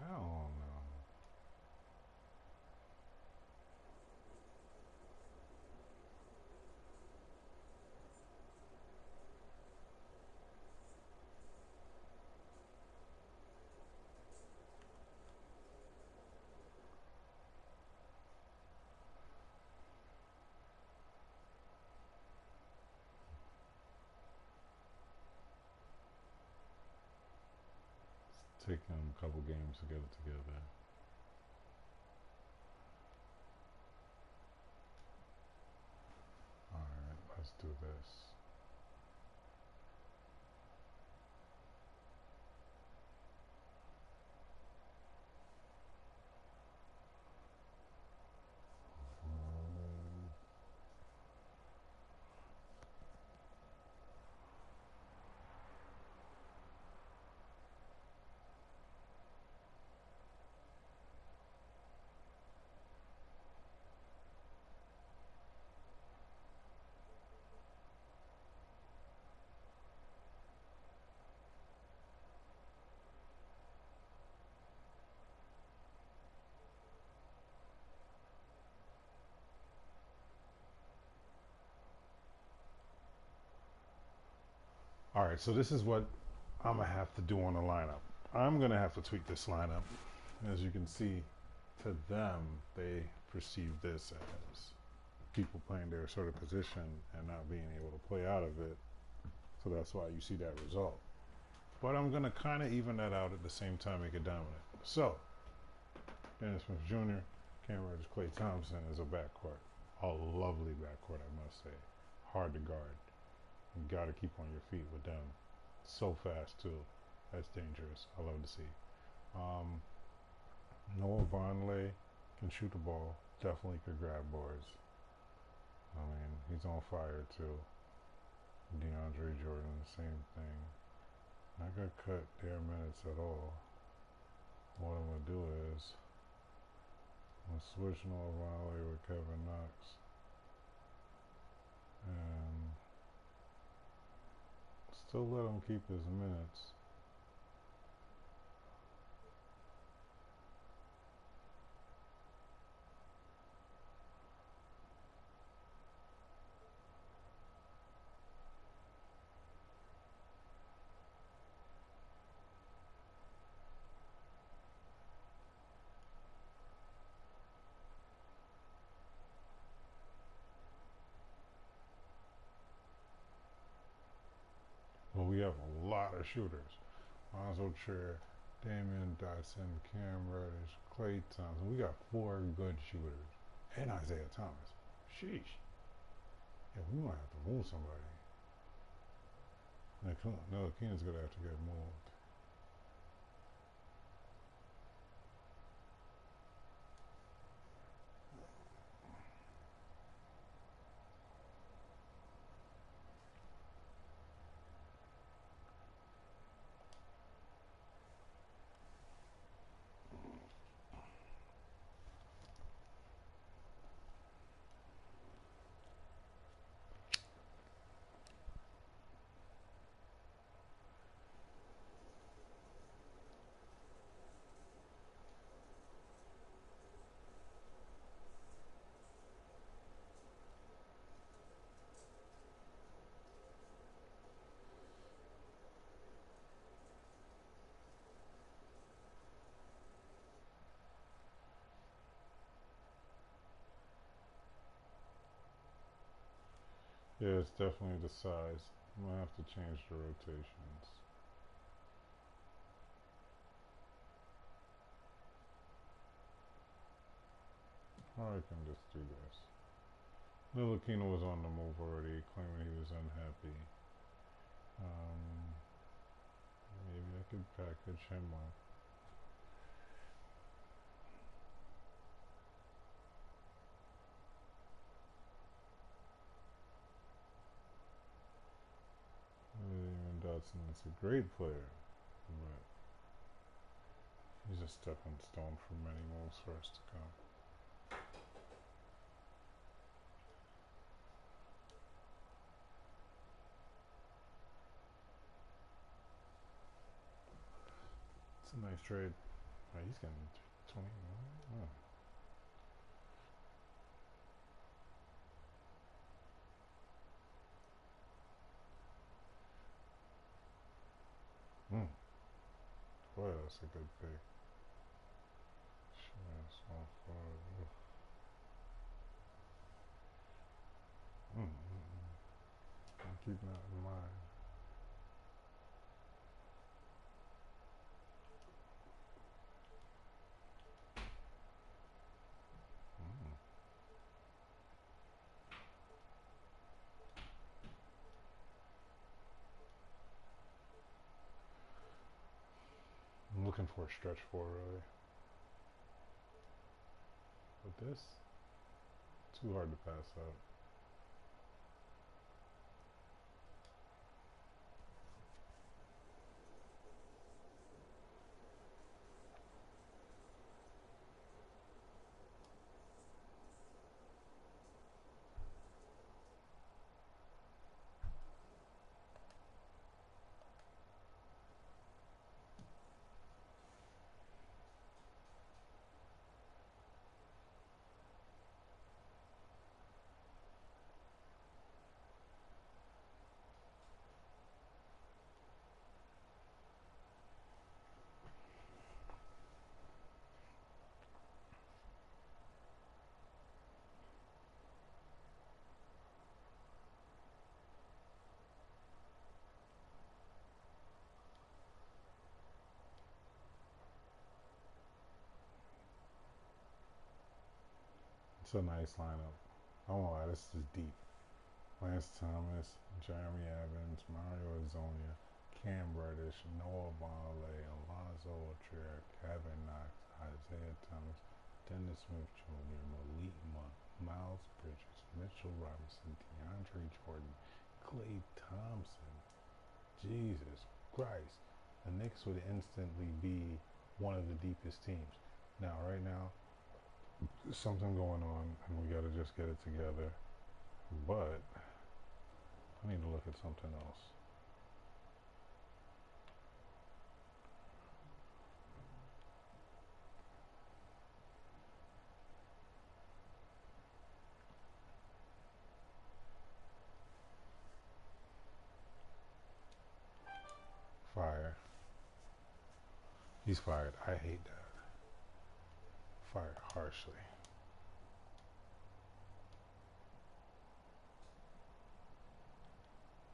Hell no. It's taking them a couple games to get it together. Alright, let's do this. All right, so this is what I'm gonna have to do on the lineup. I'm gonna have to tweak this lineup. As you can see, to them, they perceive this as people playing their sort of position and not being able to play out of it. So that's why you see that result. But I'm gonna kind of even that out at the same time, make it dominant. So, Dennis Smith Jr., Cam Reddish, Klay Thompson is a backcourt. A lovely backcourt, I must say. Hard to guard. You gotta keep on your feet with them. So fast too. That's dangerous. I love to see. Noah Vonleh can shoot the ball. Definitely could grab boards. I mean, he's on fire too. DeAndre Jordan, the same thing. Not gonna cut their minutes at all. What I'm gonna do is I'm gonna switch Noah Vonleh with Kevin Knox. And still let him keep his minutes. Well, we have a lot of shooters. Lonzo Trier, Damian Dotson, Cam Reddish, Klay Thompson. We got 4 good shooters. And Isaiah Thomas. Sheesh. Yeah, we might have to move somebody. No, Keenan's going to have to get moved. Yeah, it's definitely the size. I'm gonna have to change the rotations. Or I can just do this. Lookin was on the move already, claiming he was unhappy. Um, Maybe I could package him up. Even Dotson is a great player, but he's a stepping stone for many moves for us to come. It's a nice trade. Oh, he's getting 20. Oh. Mm. Boy, that's a good pick. That's all for. I'm keeping that in mind. Mm. I'm looking for a stretch four, really. But this, too hard to pass up. It's a nice lineup. I won't lie, this is deep. Lance Thomas, Jeremy Evans, Mario Azonia, Cam Reddish, Noah Bonley, Alonzo Trier, Kevin Knox, Isaiah Thomas, Dennis Smith Jr., Malik Monk, Miles Bridges, Mitchell Robinson, DeAndre Jordan, Klay Thompson. Jesus Christ. The Knicks would instantly be one of the deepest teams. Now, right now, there's something going on, and we got to just get it together. But I need to look at something else. Fire. He's fired. I hate that. Fired harshly.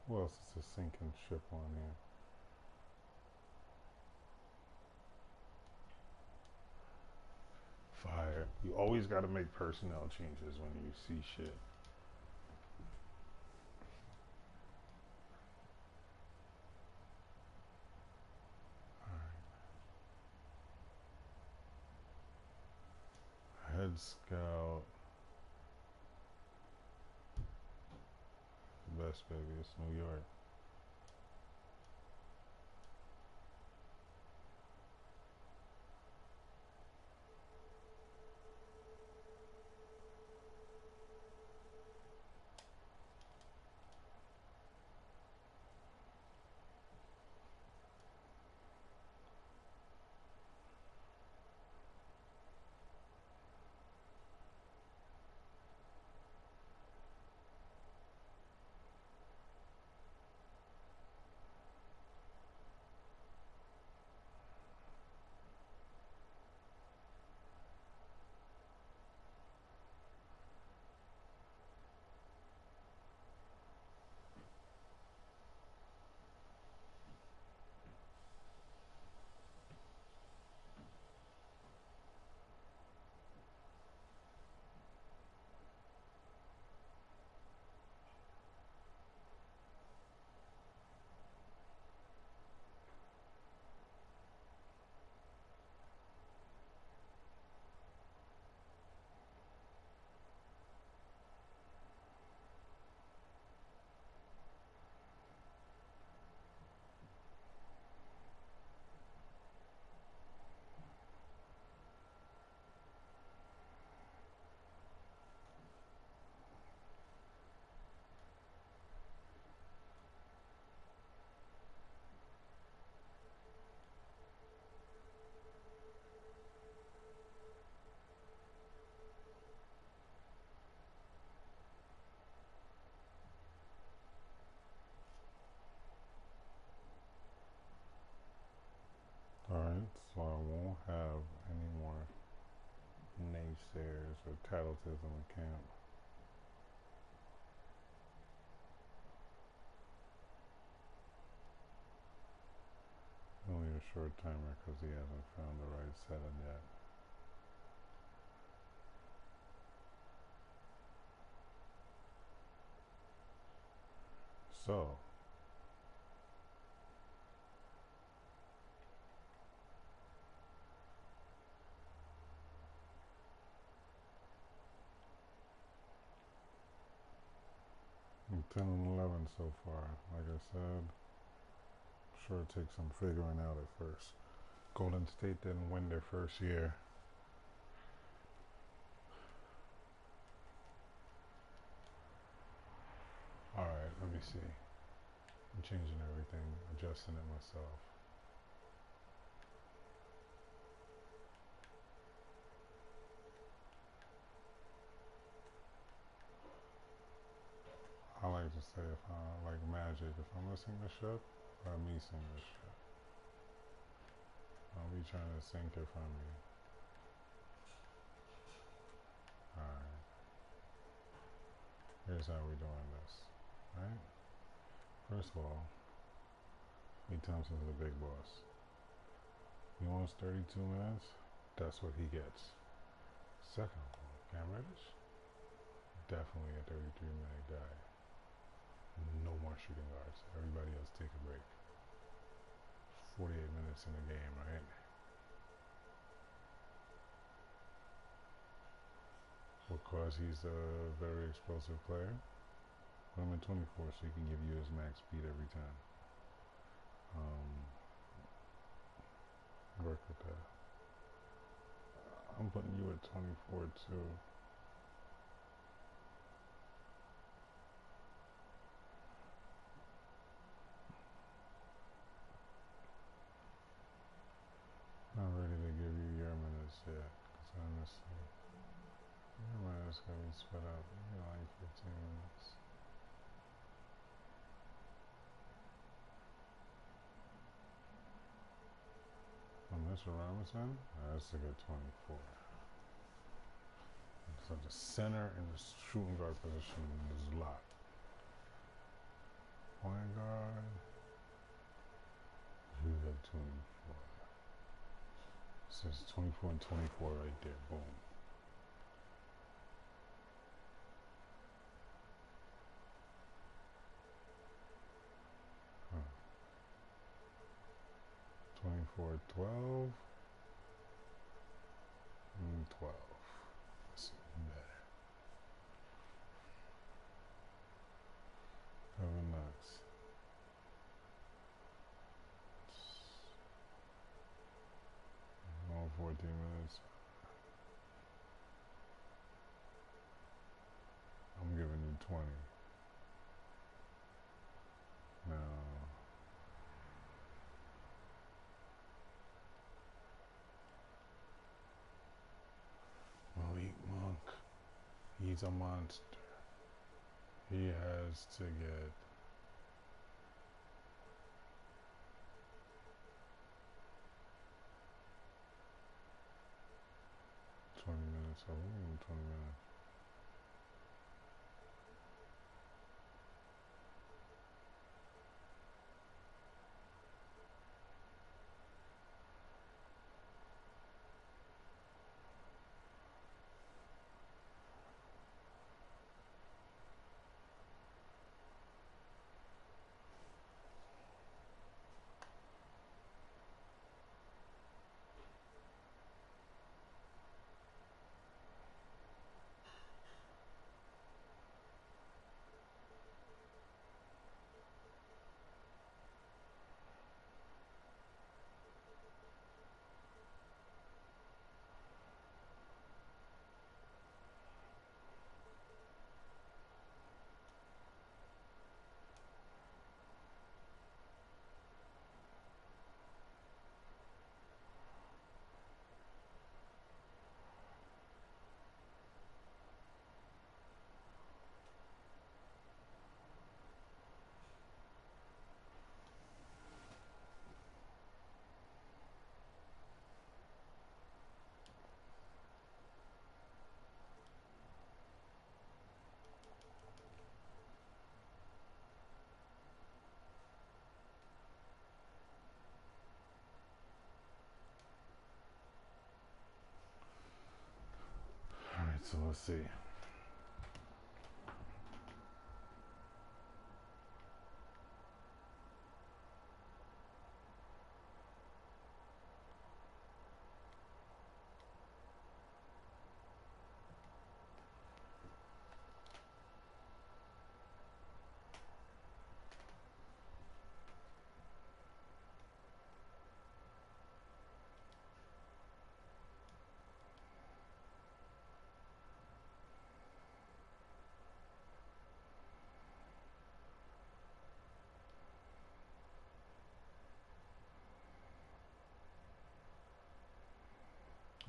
Who else is a sinking ship on here? Fire. You always got to make personnel changes when you see shit. Head scout. Best baby. It's New York. for tattletism in camp. Only a short timer because he hasn't found the right setting yet. So, I'm 10 and 11 so far. Like I said, I'm sure it takes some figuring out at first. Golden State didn't win their first year. Alright, let me see. I'm changing everything, adjusting it myself. I like to say, if I like magic, if I'm gonna sing the ship, let me sing the ship. I'll be trying to sink it from me. Alright. Here's how we're doing this. Right? First of all, Lee Thompson's the big boss. He wants 32 minutes, that's what he gets. Second of all, Cam Reddish, definitely a 33-minute guy. No more shooting guards. Everybody else take a break. 48 minutes in the game, right? Because he's a very explosive player. Put him in 24 so he can give you his max speed every time. Work with that. I'm putting you at 24 too. Not ready to give you your minutes yet, because honestly, your minutes gonna be split up. You know, like 15 minutes. On Mr. Robinson, that's to get 24. So the center and the shooting guard position is locked. Point guard, you have 24. So it's 24 and 24 right there. Boom. Huh. 24, 12, and 12. That's better. Kevin Knox. All 14 minutes. I'm giving you 20. Now, Malik Monk, he's a monster. He has to get 20 minutes. So we need 20 minutes. So let's see.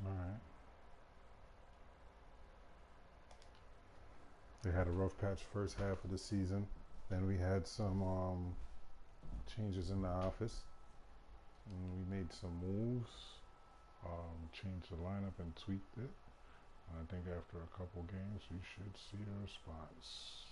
All right. They had a rough patch first half of the season. Then we had some changes in the office. And we made some moves, changed the lineup and tweaked it. And I think after a couple games, you should see a response.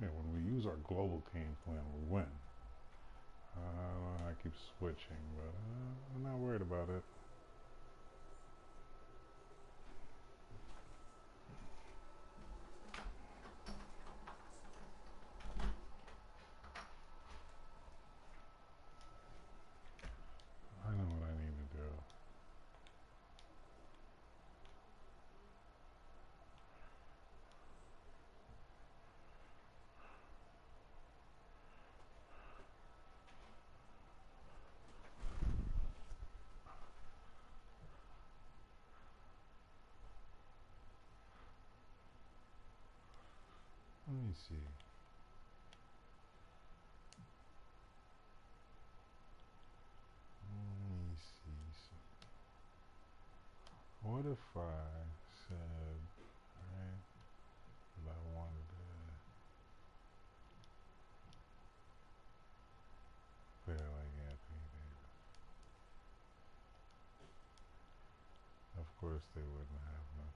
Yeah, when we use our global game plan, we win. I keep switching, but I'm not worried about it. I know what I need to do. Let me see. What if I said, right, that I wanted to play like Anthony Davis? Of course they wouldn't have nothing.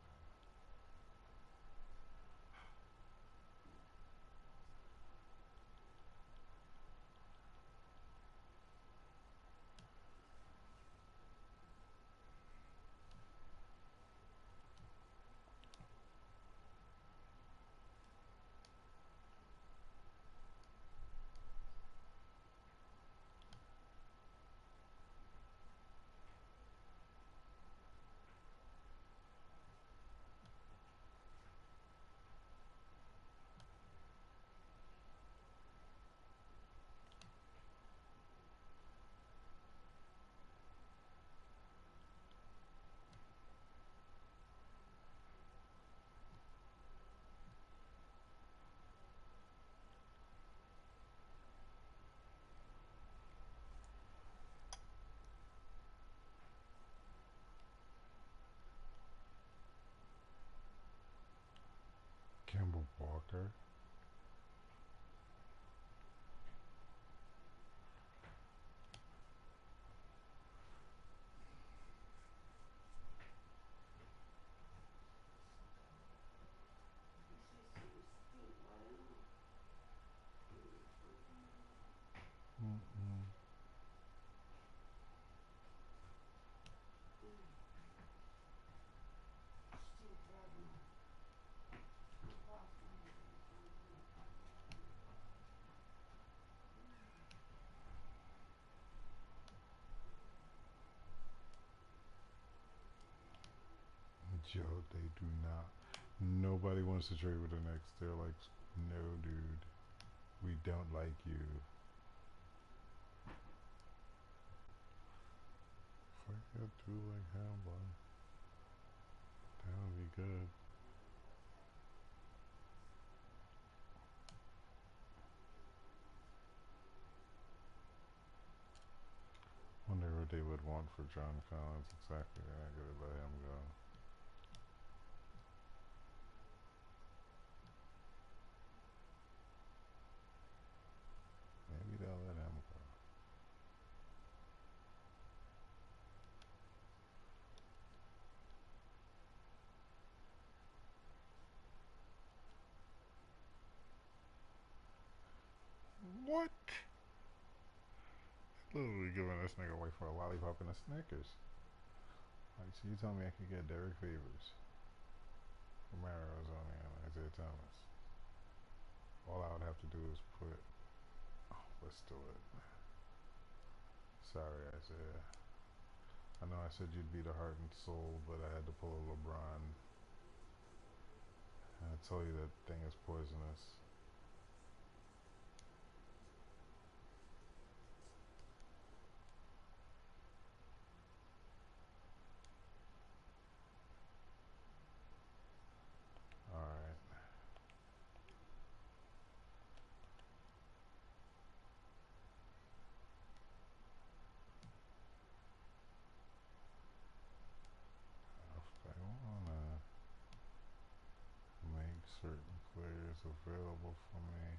Kemba Walker. Mm-mm. Joe, they do not. Nobody wants to trade with the Knicks. They're like, no, dude, we don't like you. If I get through like Hamba, that would be good. Wonder what they would want for John Collins exactly. They're not gonna let him go. Maybe they'll let him go. Literally giving this nigga away for a lollipop and a Snickers. Like, so you tell me I could get Derek Favors, Romero Ozone, and Isaiah Thomas. All I would have to do is put. Oh, let's do it. Sorry, Isaiah. I know I said you'd be the heart and soul, but I had to pull a LeBron. And I tell you that thing is poisonous. All right. If they wanna make certain players available for me.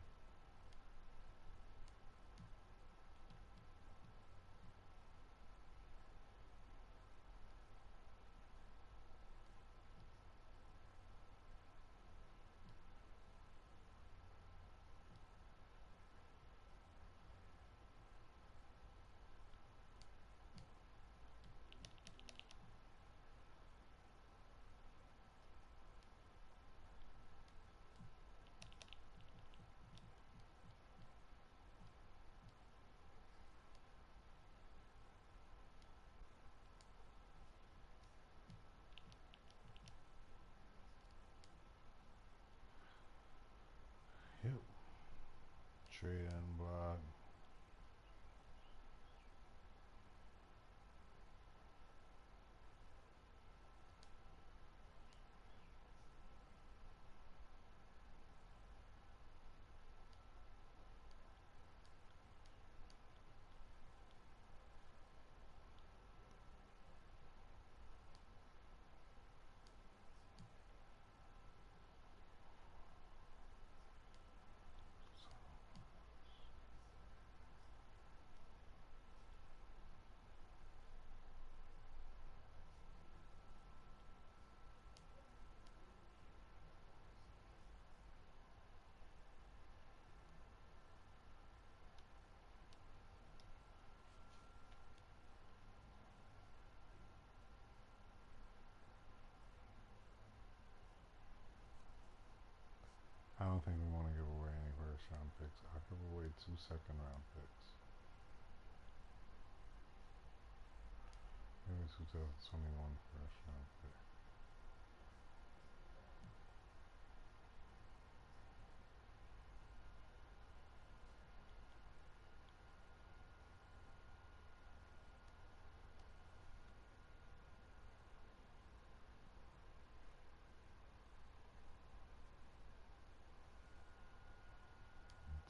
Yep. Trade and block. I don't think we want to give away any first round picks. I'll give away 2 second round picks. Maybe 2021 first round pick.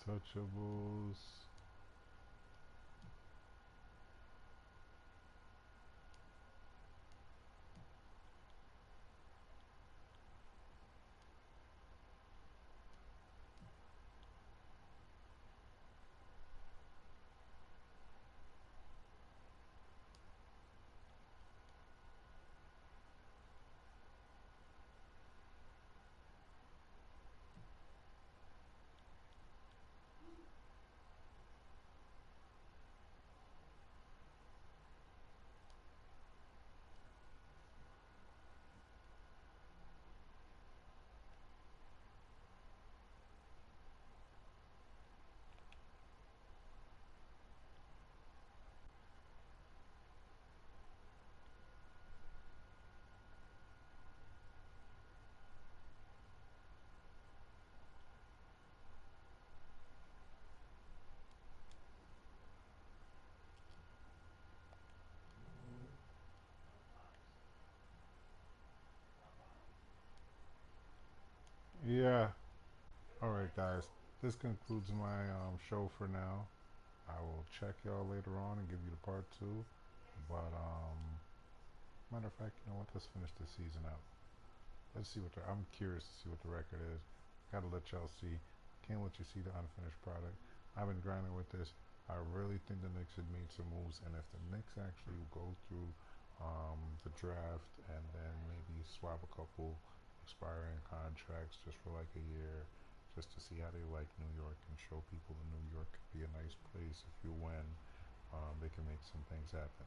Touchables. Yeah. All right, guys. This concludes my show for now. I will check y'all later on and give you the part two. But matter of fact, you know what? Let's finish the season out. Let's see what I'm curious to see what the record is. Gotta let y'all see. Can't let you see the unfinished product. I've been grinding with this. I really think the Knicks had made some moves, and if the Knicks actually go through the draft and then maybe swap a couple expiring contracts just for like a year, just to see how they like New York and show people that New York could be a nice place if you win. they can make some things happen.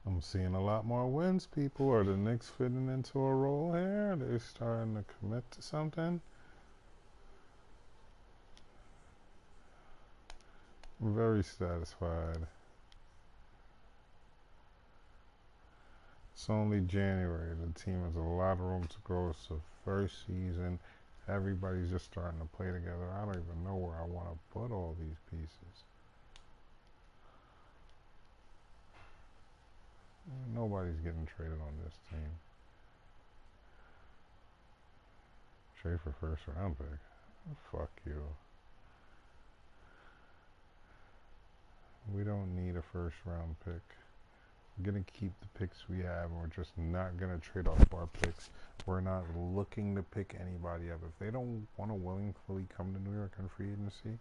I'm seeing a lot more wins, people. Are the Knicks fitting into a role here? They're starting to commit to something. I'm very satisfied. It's only January. The team has a lot of room to grow. It's the first season. Everybody's just starting to play together. I don't even know where I want to put all these pieces. Nobody's getting traded on this team. Trade for first round pick. Fuck you. We don't need a first round pick. We're gonna keep the picks we have, and we're just not gonna trade off our picks. We're not looking to pick anybody up. If they don't want to willingly come to New York on free agency,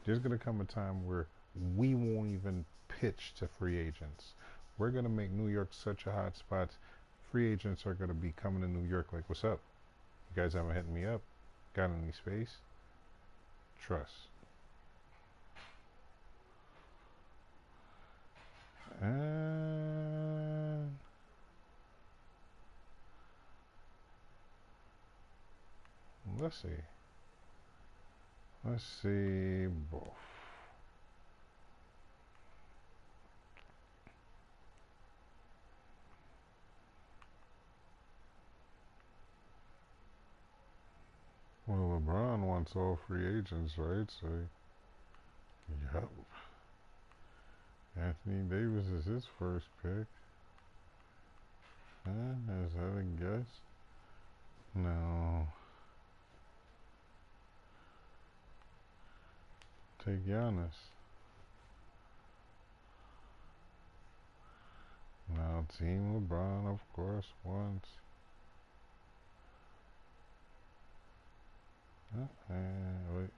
there's gonna come a time where we won't even pitch to free agents. We're gonna make New York such a hot spot. Free agents are gonna be coming to New York like, "What's up? You guys haven't hit me up. Got any space? Trust." And let's see. Let's see. Both. Well, LeBron wants It's all free agents, right? So, yep. Anthony Davis is his first pick. Is that a guess? No. Take Giannis. Now, Team LeBron, of course, once. Wait.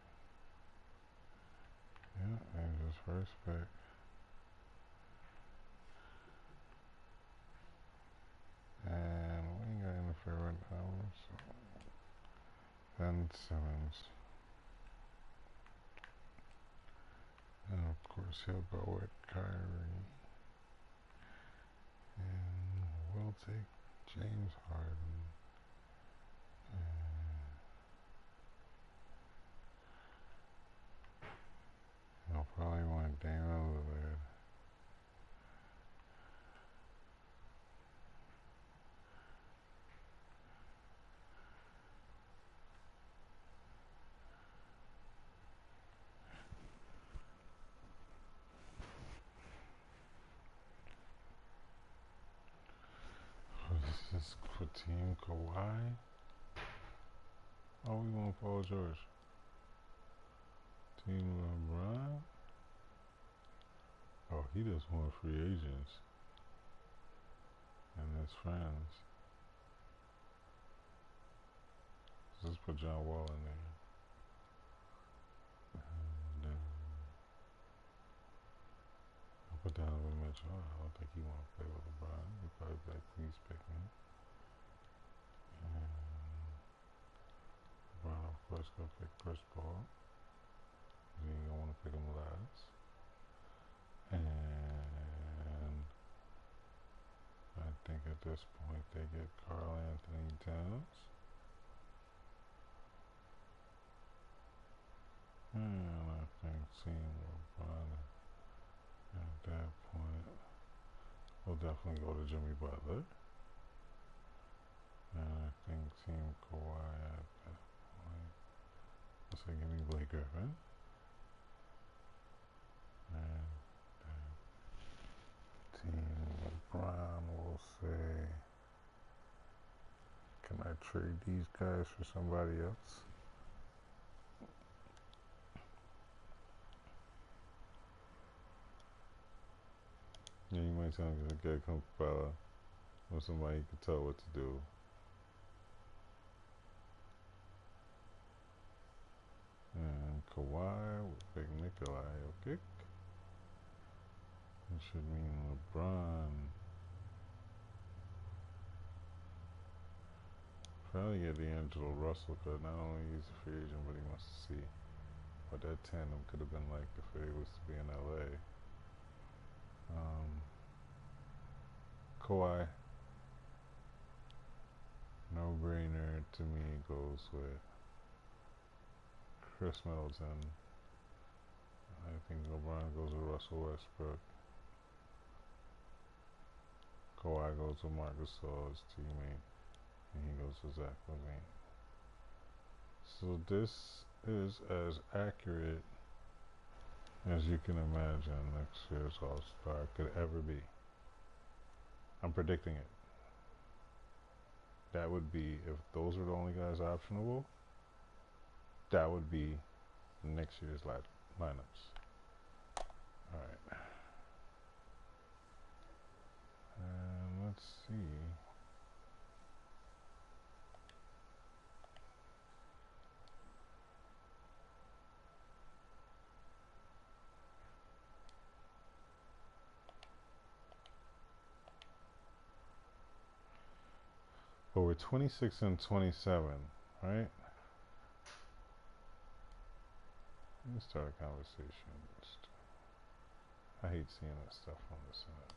Yeah, Angels first pick. And we ain't got interference now, so Ben Simmons. And of course he'll go with Kyrie. And we'll take James Harden. And I'll probably want Damian Lillard. This is for Team Kawhi. Oh, we want Paul George. Team LeBron. Oh, he just want free agents and his friends. Let's put John Wall in there. And I'll put Donovan Mitchell. I don't think he want to play with LeBron. He'd probably be like, please pick me. And LeBron, of course, gonna pick Chris Paul. He ain't gonna want to pick him last. And I think at this point they get Karl Anthony Towns. And I think seeing LeBron at that point, we'll definitely go to Jimmy Butler. And I think Team Kawhi at that point, let's say give me Blake Griffin. And Team LeBron will say, can I trade these guys for somebody else? Yeah, you might sound like a good fella or somebody you can tell what to do. And Kawhi with Big Nikolai, okay? It should mean LeBron. Probably get D'Angelo Russell, because not only he's a free agent, but he wants to see what that tandem could have been like if it was to be in LA. Kawhi, no brainer to me, goes with Chris Middleton. I think LeBron goes with Russell Westbrook. Kawhi goes with Marc Gasol, his teammate, and he goes with Zach LaVine. So this is as accurate as you can imagine next year's All-Star could ever be. I'm predicting it. That would be, if those are the only guys optionable, that would be next year's lineups. Alright. And let's see. But we're 26 and 27, right? Let me start a conversation. I hate seeing that stuff on the side.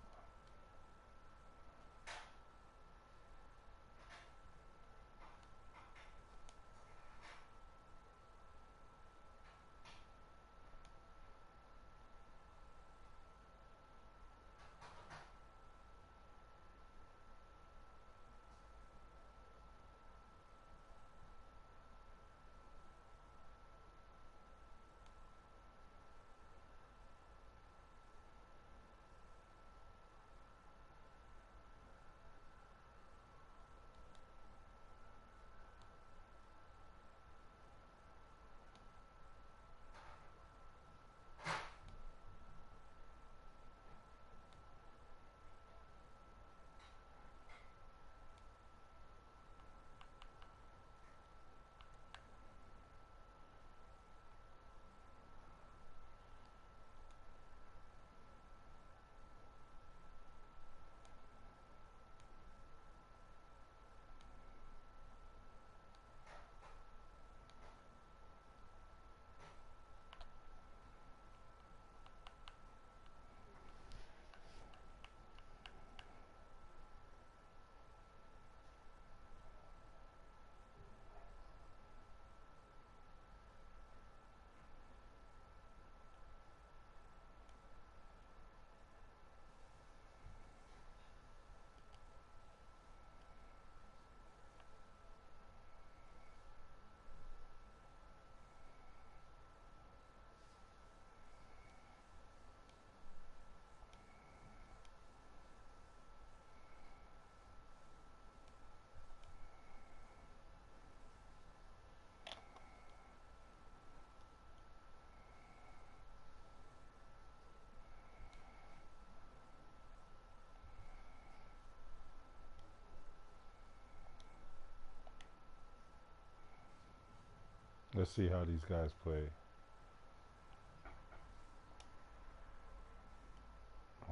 Let's see how these guys play.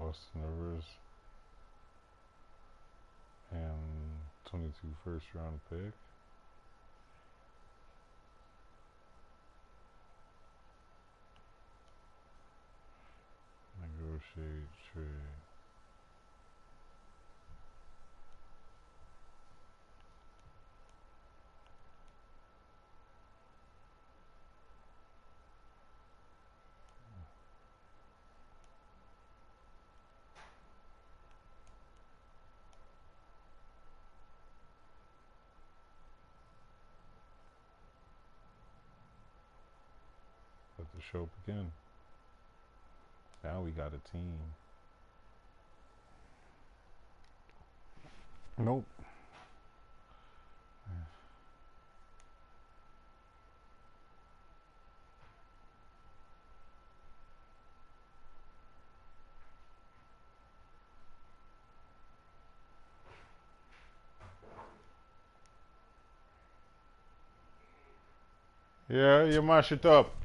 Austin Rivers and 22 first round pick. Negotiate trade. Let the show begin. Now we got a team. Nope. Yeah, you mash it up.